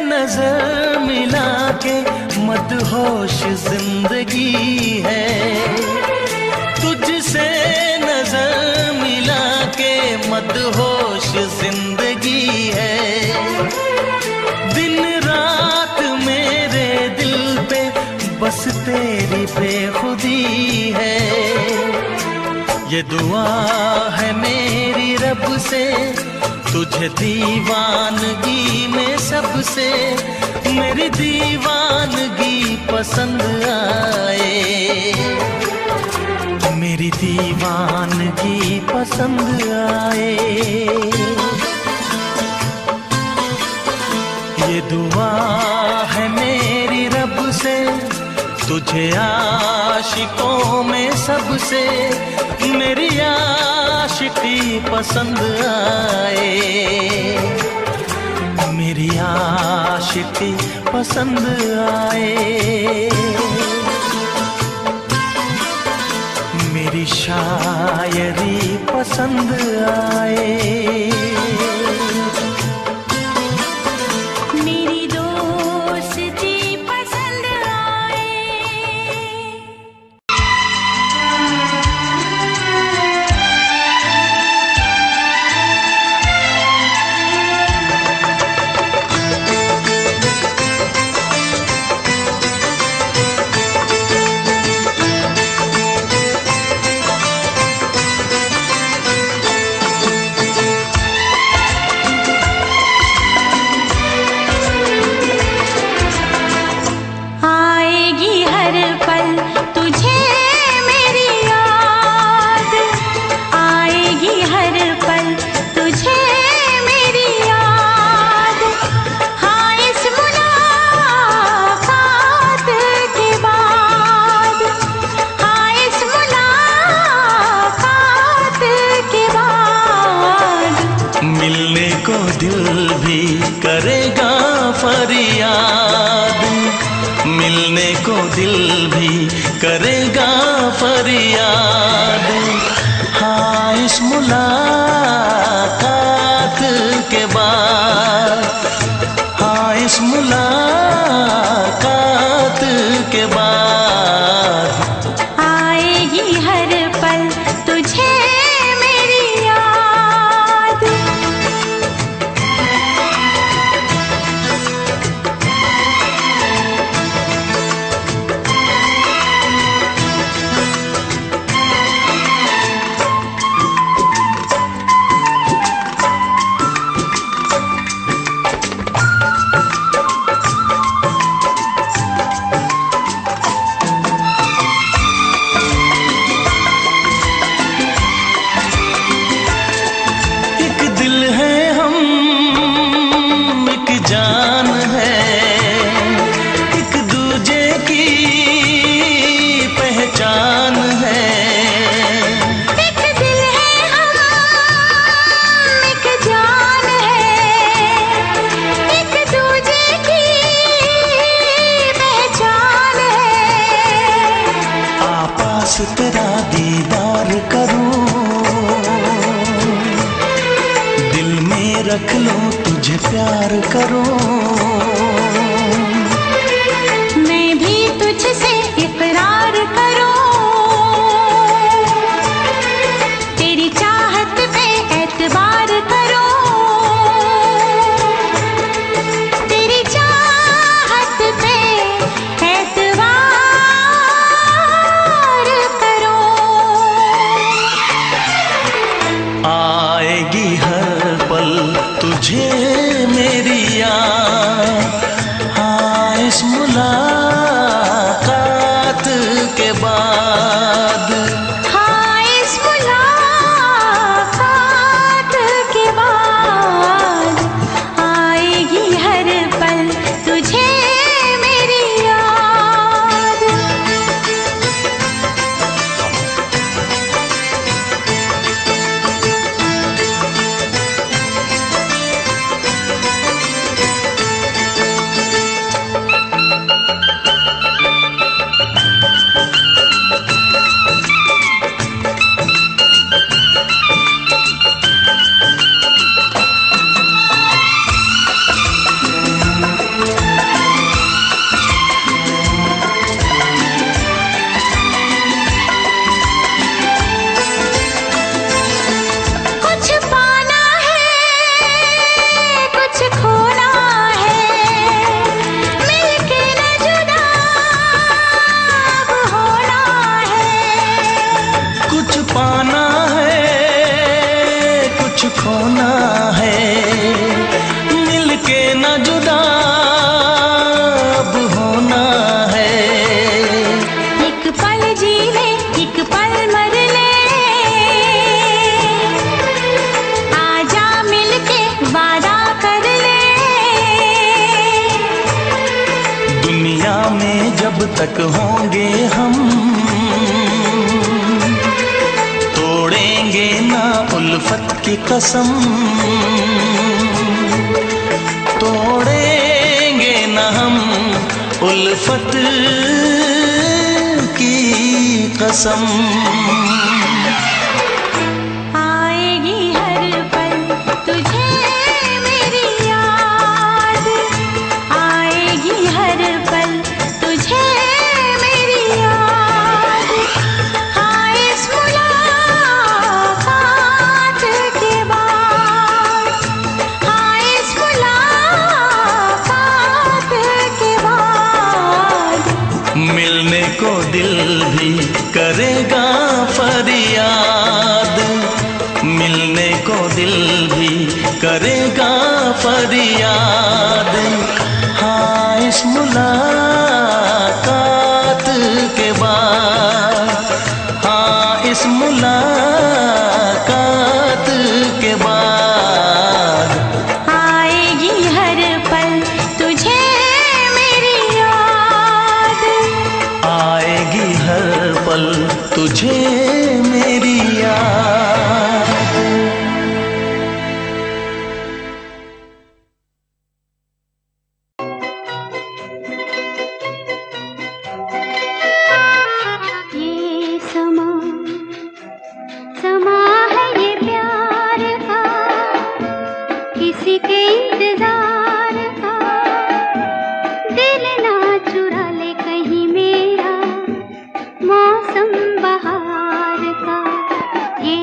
नजर मिला के मदहोश जिंदगी है। तुझसे नजर मिला के मदहोश जिंदगी है। दिन रात मेरे दिल पे बस तेरी बेखुदी है। ये दुआ है मेरी रब से, तुझे दीवानगी में सबसे मेरी दीवानगी पसंद आए, मेरी दीवानगी पसंद आए। ये दुआ है मेरी रब से, तुझे आशिकों में सबसे मेरी आशिकी पसंद आए, मेरी आशिकी पसंद आए। मेरी शायरी पसंद आए। दिल भी करेगा फरियाद, मिलने को दिल भी करेगा फरियाद। रख लूं, तुझे प्यार करूं। मैं भी तुझसे इकरार करूं, तेरी चाहत पे एतबार करूं, तेरी चाहत पे एतबार करूं। आएगी हर पल तुझे मेरी याद, हाँ इस मुलाकात के बाद, हाँ इस मुलाकात के बाद आएगी हर पल तुझे मेरी याद। कुछ पाना है, कुछ खोना है, मिलके न जुदा अब होना है। कुछ पाना है कुछ खोना है, मिलके न जुदा अब होना है। एक पल जी ले, एक पल मर ले, आजा मिलके वादा कर ले। दुनिया में जब तक होंगे हम, तोड़ेंगे ना उल्फत की कसम, तोड़ेंगे ना हम उल्फत की कसम। आएगी हर पल तुझे मेरी याद, आएगी हर पल तुझे मेरी याद। हाँ इस मुलाकात के बाद, हाँ इस मुलाकात के बाद मिलने को दिल भी करेगा फरियाद, मिलने को दिल भी करेगा फरियाद। हाँ इस मुलाकात के बाद, हाँ इस मुलाकात के बाद आएगी हर पल तुझे मेरी याद, आएगी हर पल तुझे मेरी याद। ये समा समा है ये प्यार का, किसी के इंतजार का। दिल ना चुरा ले कहीं मेरा, मौसम बहार का। ये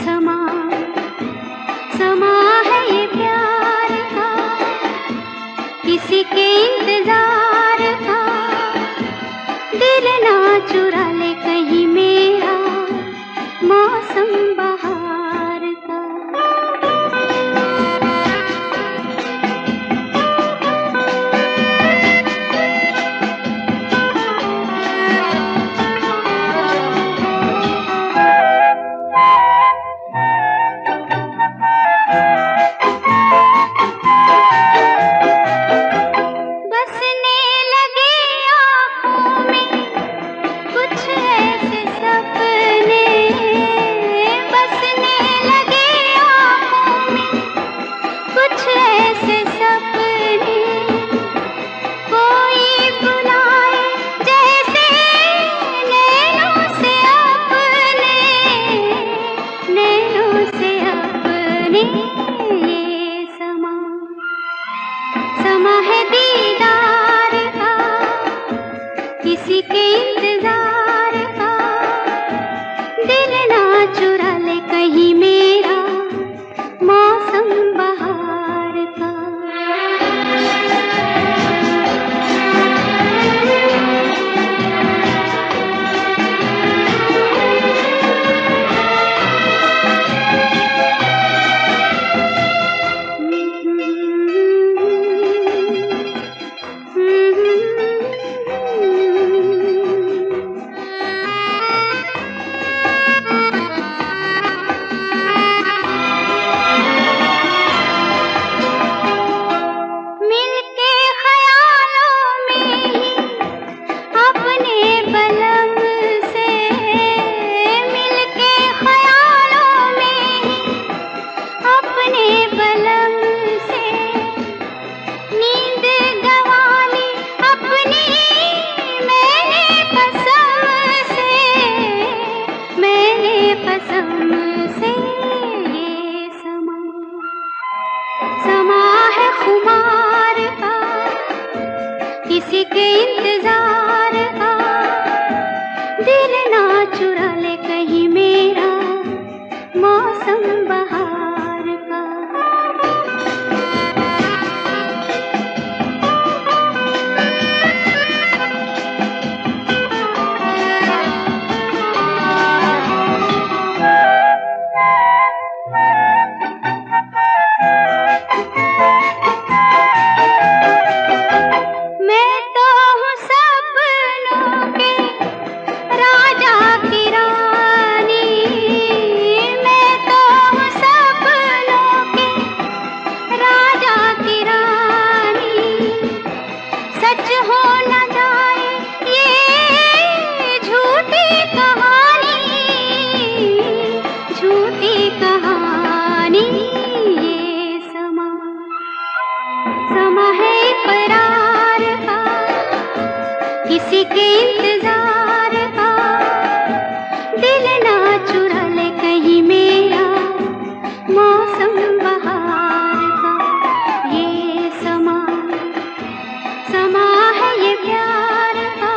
समा समा है ये प्यार का, किसी के इंतजार का। दिल ना चुरा ले कहीं मेरा, मौसम बहार का। बसने लगे आँखों में कुछ ऐसे सपने, किसी के इंतजार का, दिल ना चुरा ले कहीं मेरा मौसम बहार का। मैं तो हूँ सपनों के राजा की रानी, मैं तो हूँ सपनों के राजा की रानी। सच हो न जाए ये झूठी कहानी, झूठी कहानी। ये समा है इकरार का, किसी के इंतजार का, दिल ना चुरा ले कहीं मेरा मौसम बहार का। ये समा है ये प्यार का।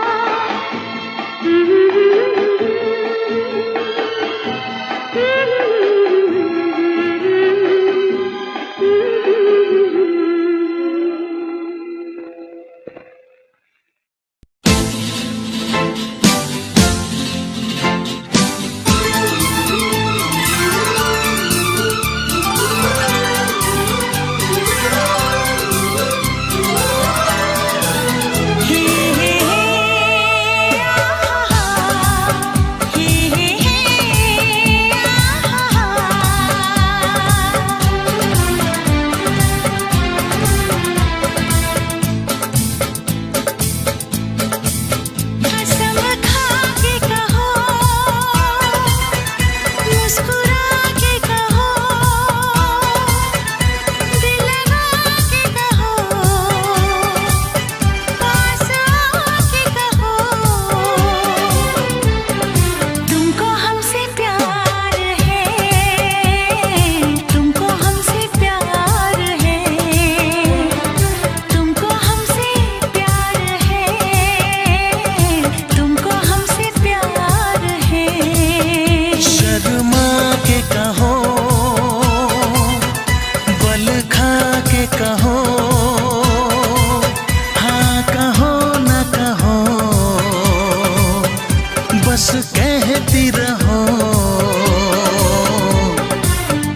कसम खा के कहो, मुस्कुरा के कहो, दिल लगा के कहो, पास आके कहो, तुमको हमसे प्यार है, तुमको हमसे प्यार है, तुमको हमसे प्यार है, तुमको हमसे प्यार है। शर्मा के कहो, बल खा के कहो, हाँ कहो न कहो, बस कहती रहो,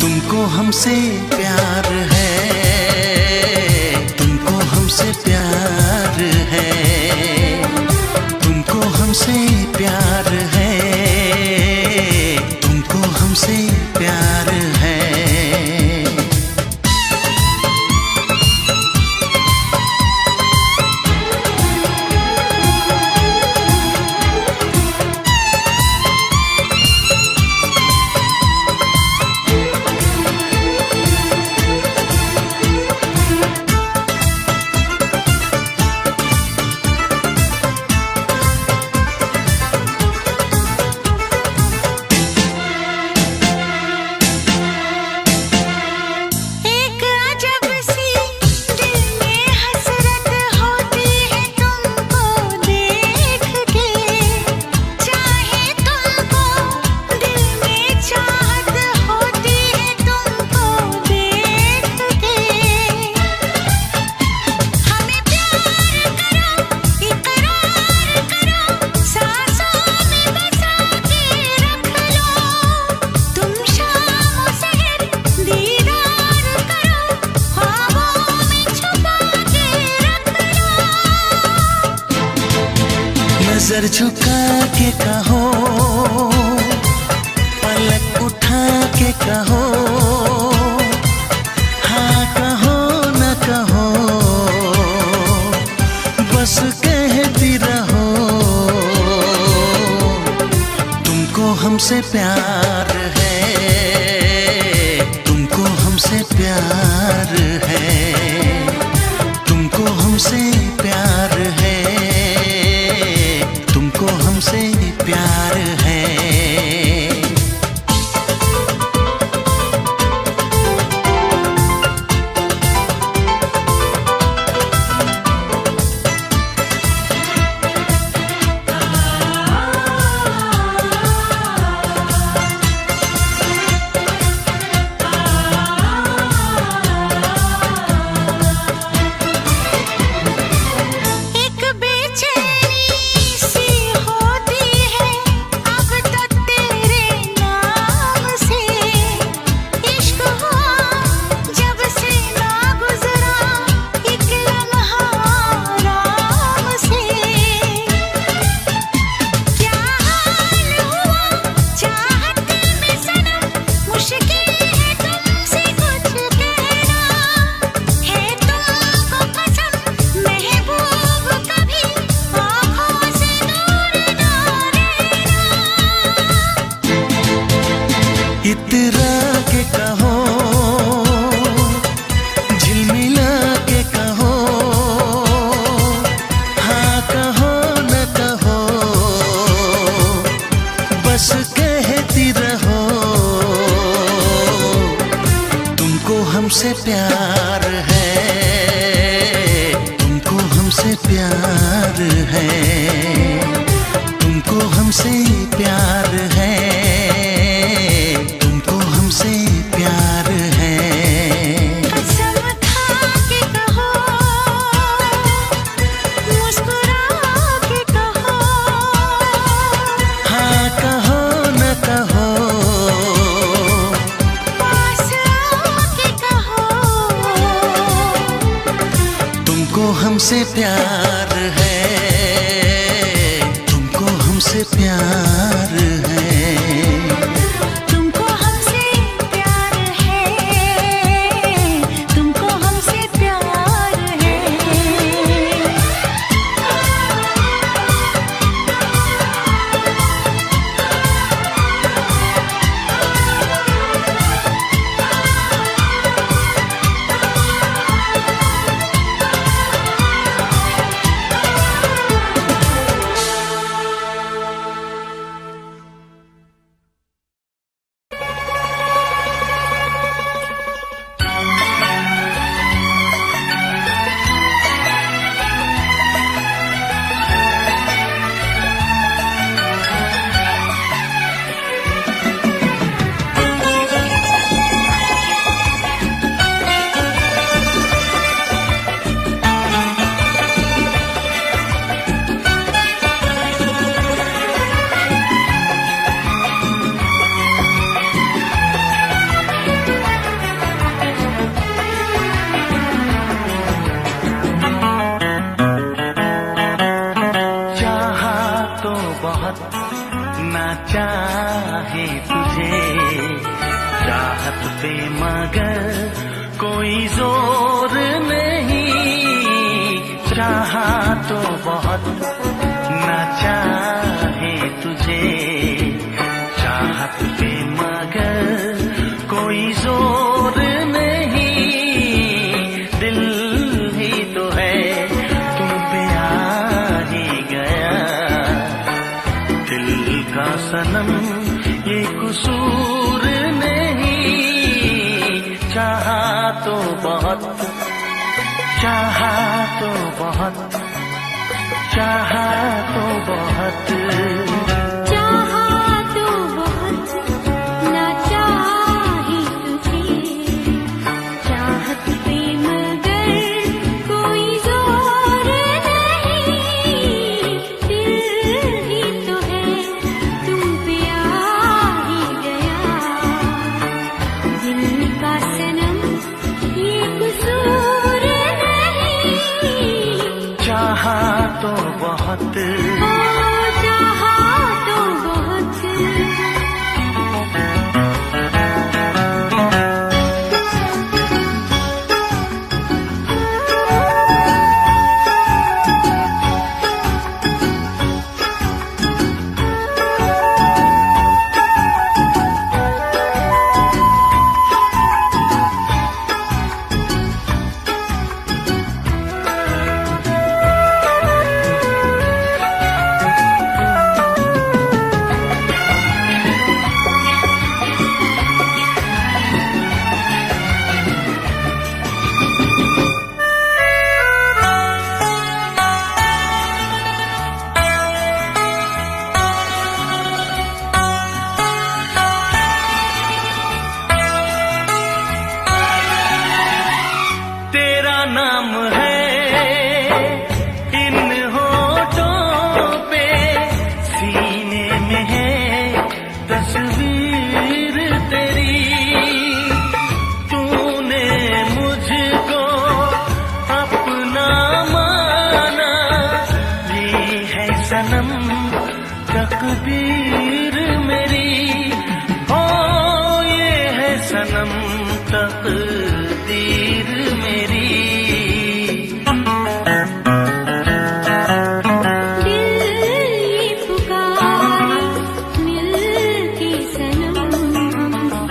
तुमको हमसे प्यार है, तुमको हमसे प्यार है, तुमको हमसे प्यार है, तुमको हमसे प्यार है। एक अजब सी दिल में हसरत होती है तुमको देख के, चाहे तुमको दिल में चाहत होती है तुमको देख के। हमें प्यार करो, इकरार करो, सांसों में बसा के रख लो, तुम शाम सहर दीदार करो, ख्वाबों में छुपा के रख लो। नजर झुका के कहो, पलक उठा के कहो, हाँ कहो न कहो, बस कहती रहो, तुमको हमसे प्यार है, तुमको हमसे प्यार है, तुमको हमसे प्यार है, तुमको हमसे प्यार है। इतरा के कहो, झिलमिला के कहो, हाँ कहो न कहो, बस कहती रहो। तुमको हमसे प्यार है, तुमको हमसे प्यार है, तुमको हमसे प्यार है, तुमको हमसे प्यार है। कसम खा के कहो, मुस्कुरा के कहो, हाँ कहो न कहो, पास आके कहो। तुमको हमसे प्यार है, तुमको हमसे प्यार है। तुमको हमसे प्यार है, तुमको हमसे प्यार है। ना चाहे तुझे चाहत पे मगर कोई जोर नहीं, चाहा तो बहुत ना चाहे तुझे चाहत पे मगर कोई जोर नहीं, दिल ही तो है तुम पे आ ही गया, दिल का सनम ये कसूर नहीं, चाहा तो बहुत, चाहा तो बहुत, चाहा तो बहुत, चाहा तो बहुत ना चाहे तुझे चाहत पे मगर कोई जोर नहीं, दिल ही तो है तुम पे आ ही गया, दिल का सनम ये कसूर नहीं, चाहा तो बहुत, ओ चाहा तो बहुत। तेरा नाम है इन होठों पे, सीने में है तस्वीर तेरी, तूने मुझको अपना माना, ये है सनम तकदीर मेरी, ओ ये है सनम तकदीर मेरी। दिल ये पुकारे मिल के सनम हमसे,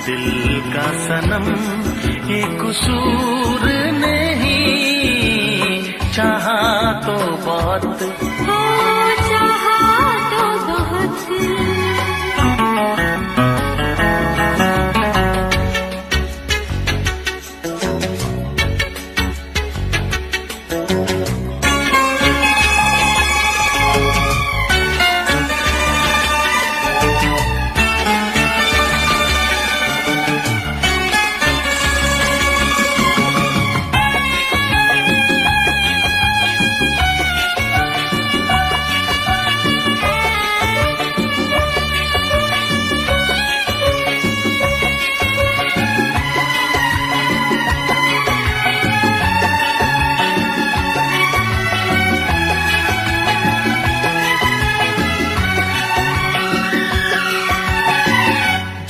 दिल का सनम ये कसूर नहीं, चाहा तो बहुत हो चाहा तो बहुत।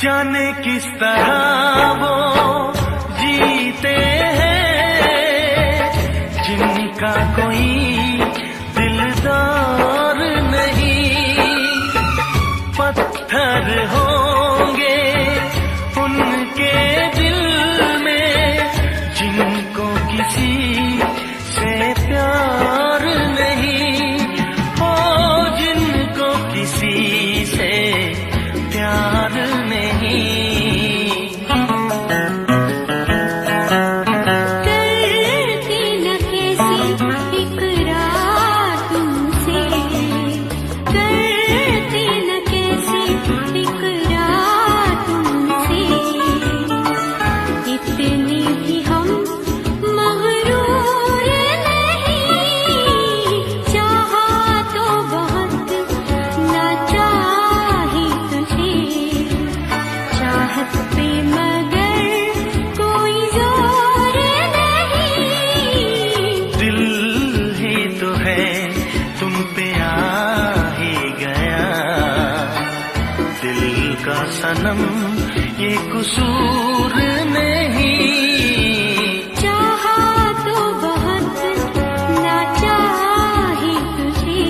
जाने किस तरह वो जीते हैं जिनका कोई दिलदार नहीं, पत्थर होंगे उनके दिल में जिनको किसी से प्यार नहीं, हो जिनको किसी से प्यार नहीं। करती न कैसी इकरार तुमसे, करती न कैसी इकरार तुमसे, इतनी भी हम मगरूर नहीं, चाहा तो बहुत ना चाही तुझे, चाहत पे मगर कोई जोर नहीं। दिल ही तो है तुम पे आ ही गया, दिल का सनम ये कसूर नहीं, चाहा तो बहुत ना चाही तुझे,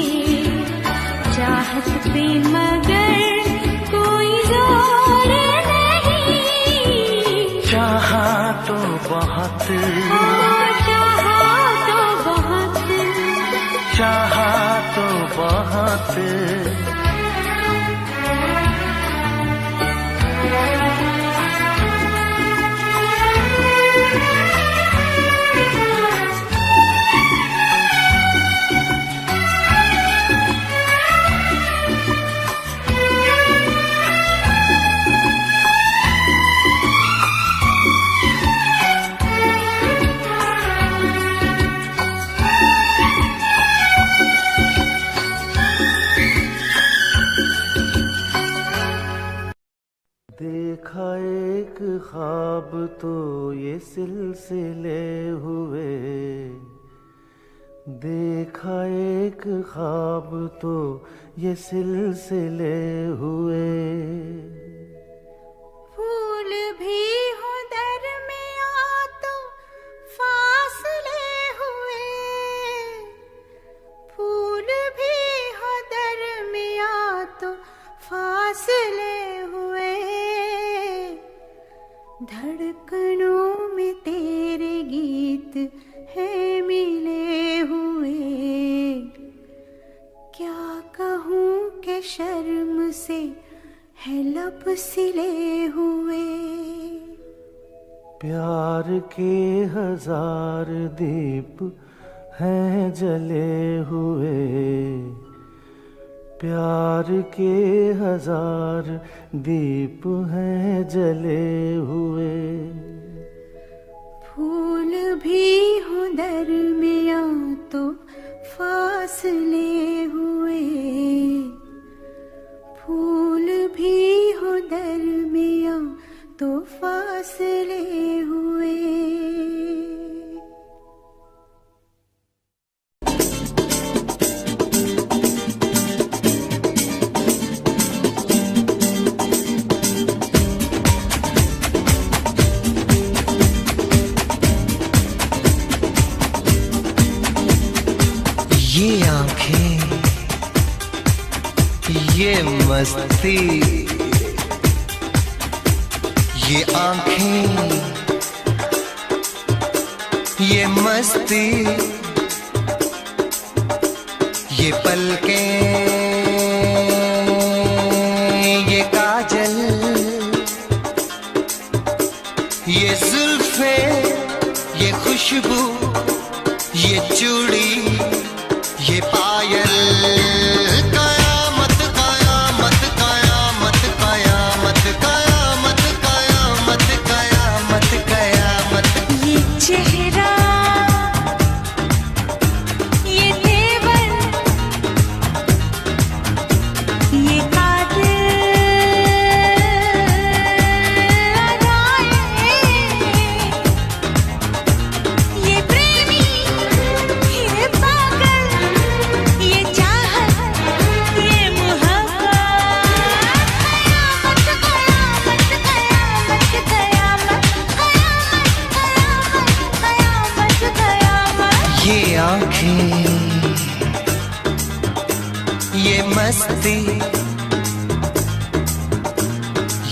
चाहत पे मगर कोई जोर नहीं। चाहा तो बहुत, हो चाहा तो बहुत। चाहा तो बहुत। देखा एक ख्वाब तो ये सिलसिले हुए, देखा एक ख्वाब तो ये सिलसिले हुए। फूल भी हो दरमिया तो फासले हुए, फूल भी हो दरमिया तो फासले हुए। धड़कनों में तेरे गीत है मिले हुए, क्या कहूँ कि शर्म से है लब सिले हुए। प्यार के हजार दीप हैं जले हुए, प्यार के हजार दीप हैं जले हुए। फूल भी हो दरमिया तो फासले हुए, फूल भी हो दरमिया तो फासले हुए। ये आंखें, ये मस्ती, ये आंखें, ये मस्ती, ये पलकें, ये काजल, ये जुल्फे, ये खुशबू, ये चूड़ी, ये पायल, कयामत कयामत कयामत कयामत कयामत कयामत कयामत कयामत। ये चेहरा, ये तेवर, ये कातिल अदाएं, ये प्रेमी, ये पागल, ये चाहत, ये मोहब्बत, कयामत कयामत कयामत कयामत कयामत कयामत कयामत। ये आंखें, ये मस्ती,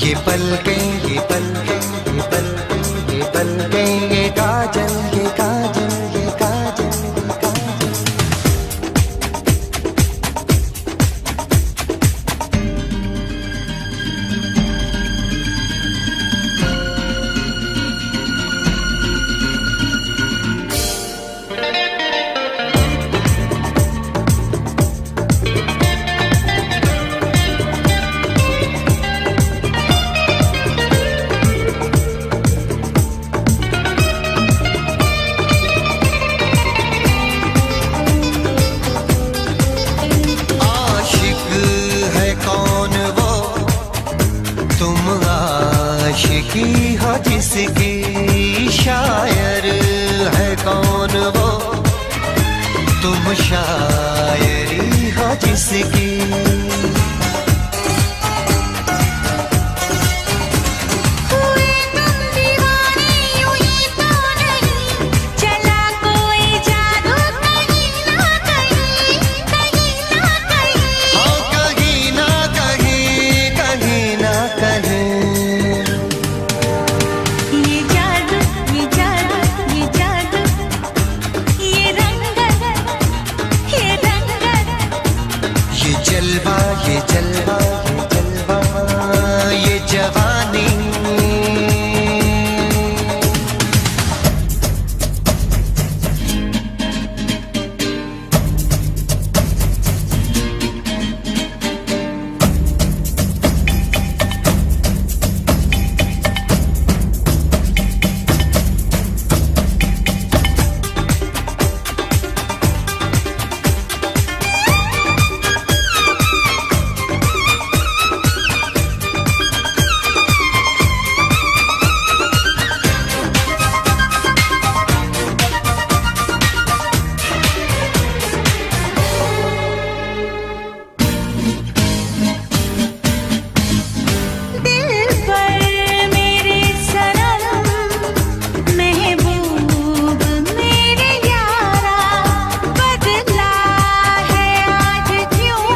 ये पलकें, ये पलकें, ये पलकें, ये पलकें, ये काजल, ये काजल, ये काजल, ये काजल। आशिक है कौन वो, तुम आशिकी हो जिसकी, शायर है कौन वो, तुम शायरी हो जिसकी। हुए तुम दीवाने यूं ही तो नहीं, चला कोई जादू कहीं ना कहीं, कहीं ना कहीं। हाँ कहीं ना कहीं, कहीं ना कहीं। ये जादू, ये जादू, ये जादू, ये रंगत, ये रंगत, ये जलवा, ये जलवा, ये जलवा, ये जवानी। दिल पर मेरे सनम, महबूब मेरे यारा, बदला है आज क्यों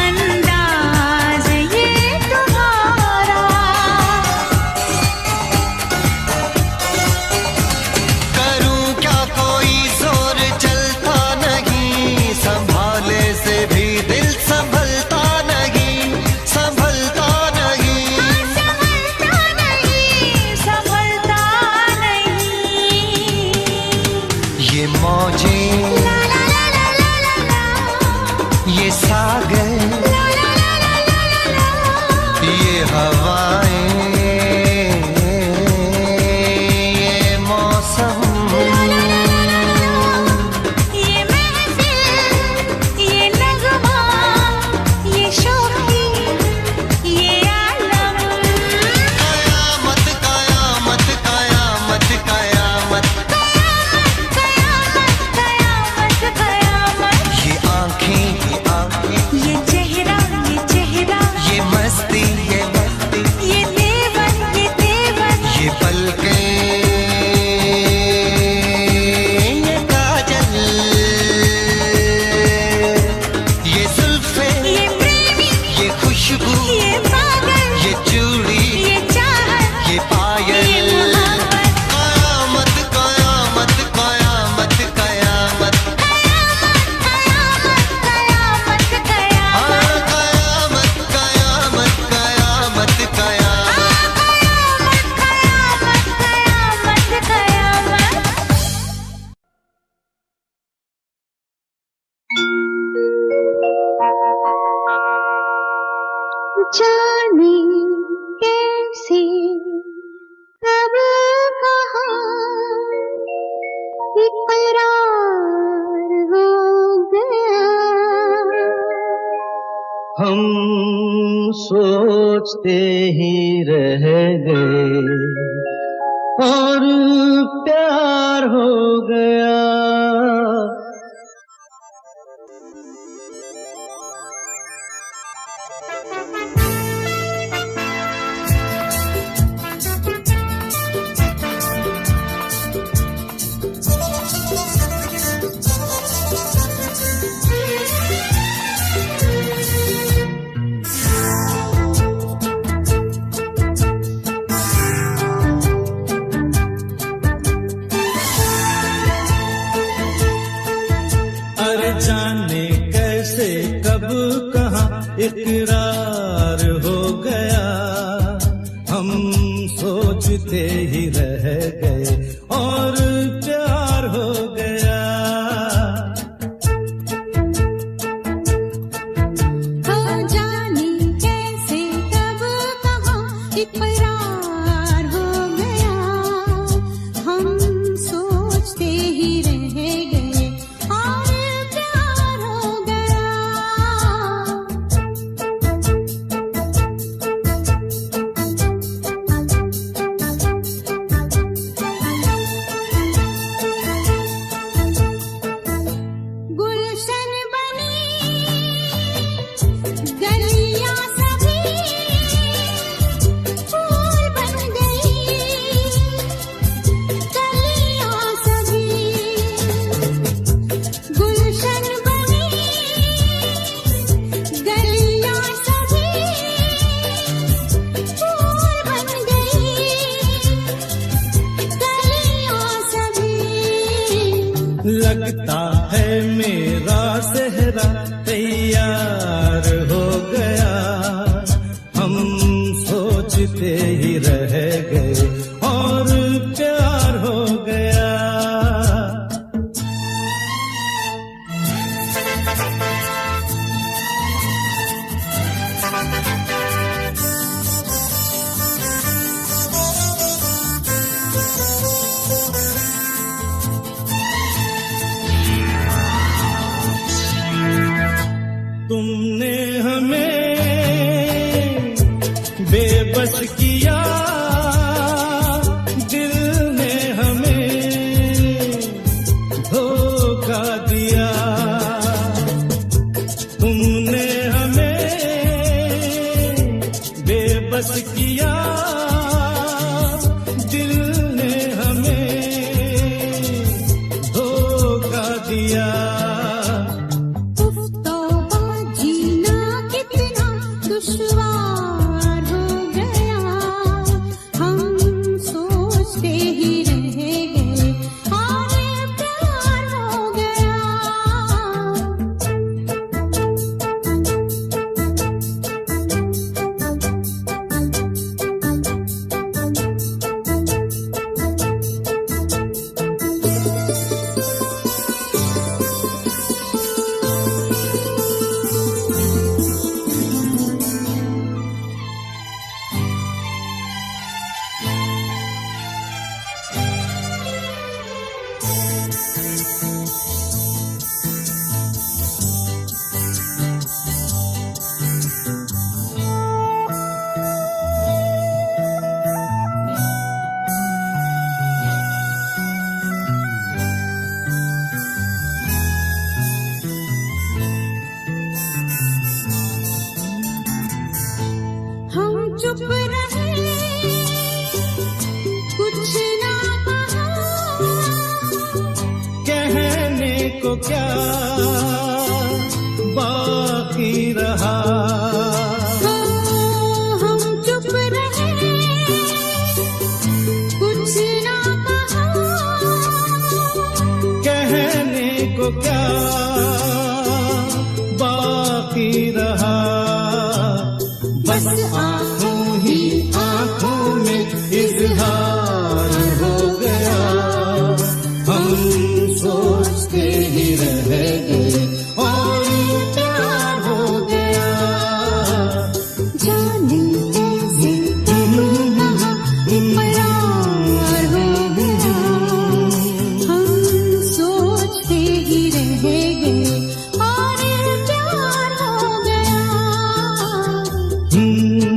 अंदाज ये तुम्हारा। करूं क्या कोई जोर चलता नहीं, संभाले से भी दिल संभलता नहीं, संभलता नहीं। संभलता नहीं, संभलता नहीं। ये मौजें, ला ला ला ला ला ला ला, ये सागर, ला ला ला ला ला ला ला। ये हवाएं, ये मौसम, ये महफिल, ये नगमा, ये शोखी, ये आलम, कयामत कयामत कयामत कयामत। कयामत कयामत कयामत। ये आंखें, ये आंखें, ये चेहरा, ये चेहरा, ये मस्ती, ये मस्ती, ये तेवर, ये तेवर, ये पलकें, ये काजल, ये जुल्फे, ये प्रेमी, ये खुशबू, ये पागल, ये चूड़ी, ये चाहत, जाने कैसे कब कहाँ इकरार हो गया। हम सोचते ही रह गए और प्यार हो गया। जाने कैसे कब कहाँ इकरार हो गया। हम सोचते ही रह गए और प्यार हो गया। हो जाने कैसे कब कहाँ इकरार हो गया। हम सोचते ही रह गए और लगता है मेरा सेहरा तैयार हो गया। हम सोचते ही रह गए और प्यार हो गया। तुमने हमें बेबस किया, दिल ने हमें धोखा दिया। तुमने हमें बेबस किया, दिल ने हमें धोखा दिया। दुश्वार हो गया। हम सोचते ही रह गए और प्यार हो गया। हम चुप रहे, कुछ ना कहा। कहने को क्या बाकी रहा। हम चुप रहे, कुछ ना कहा। कहने को क्या बाकी रहा। बस आंखों ही आंखों में इजहार हो गया। हम सोचते ही रह गए और प्यार हो गया। जाने हम्म।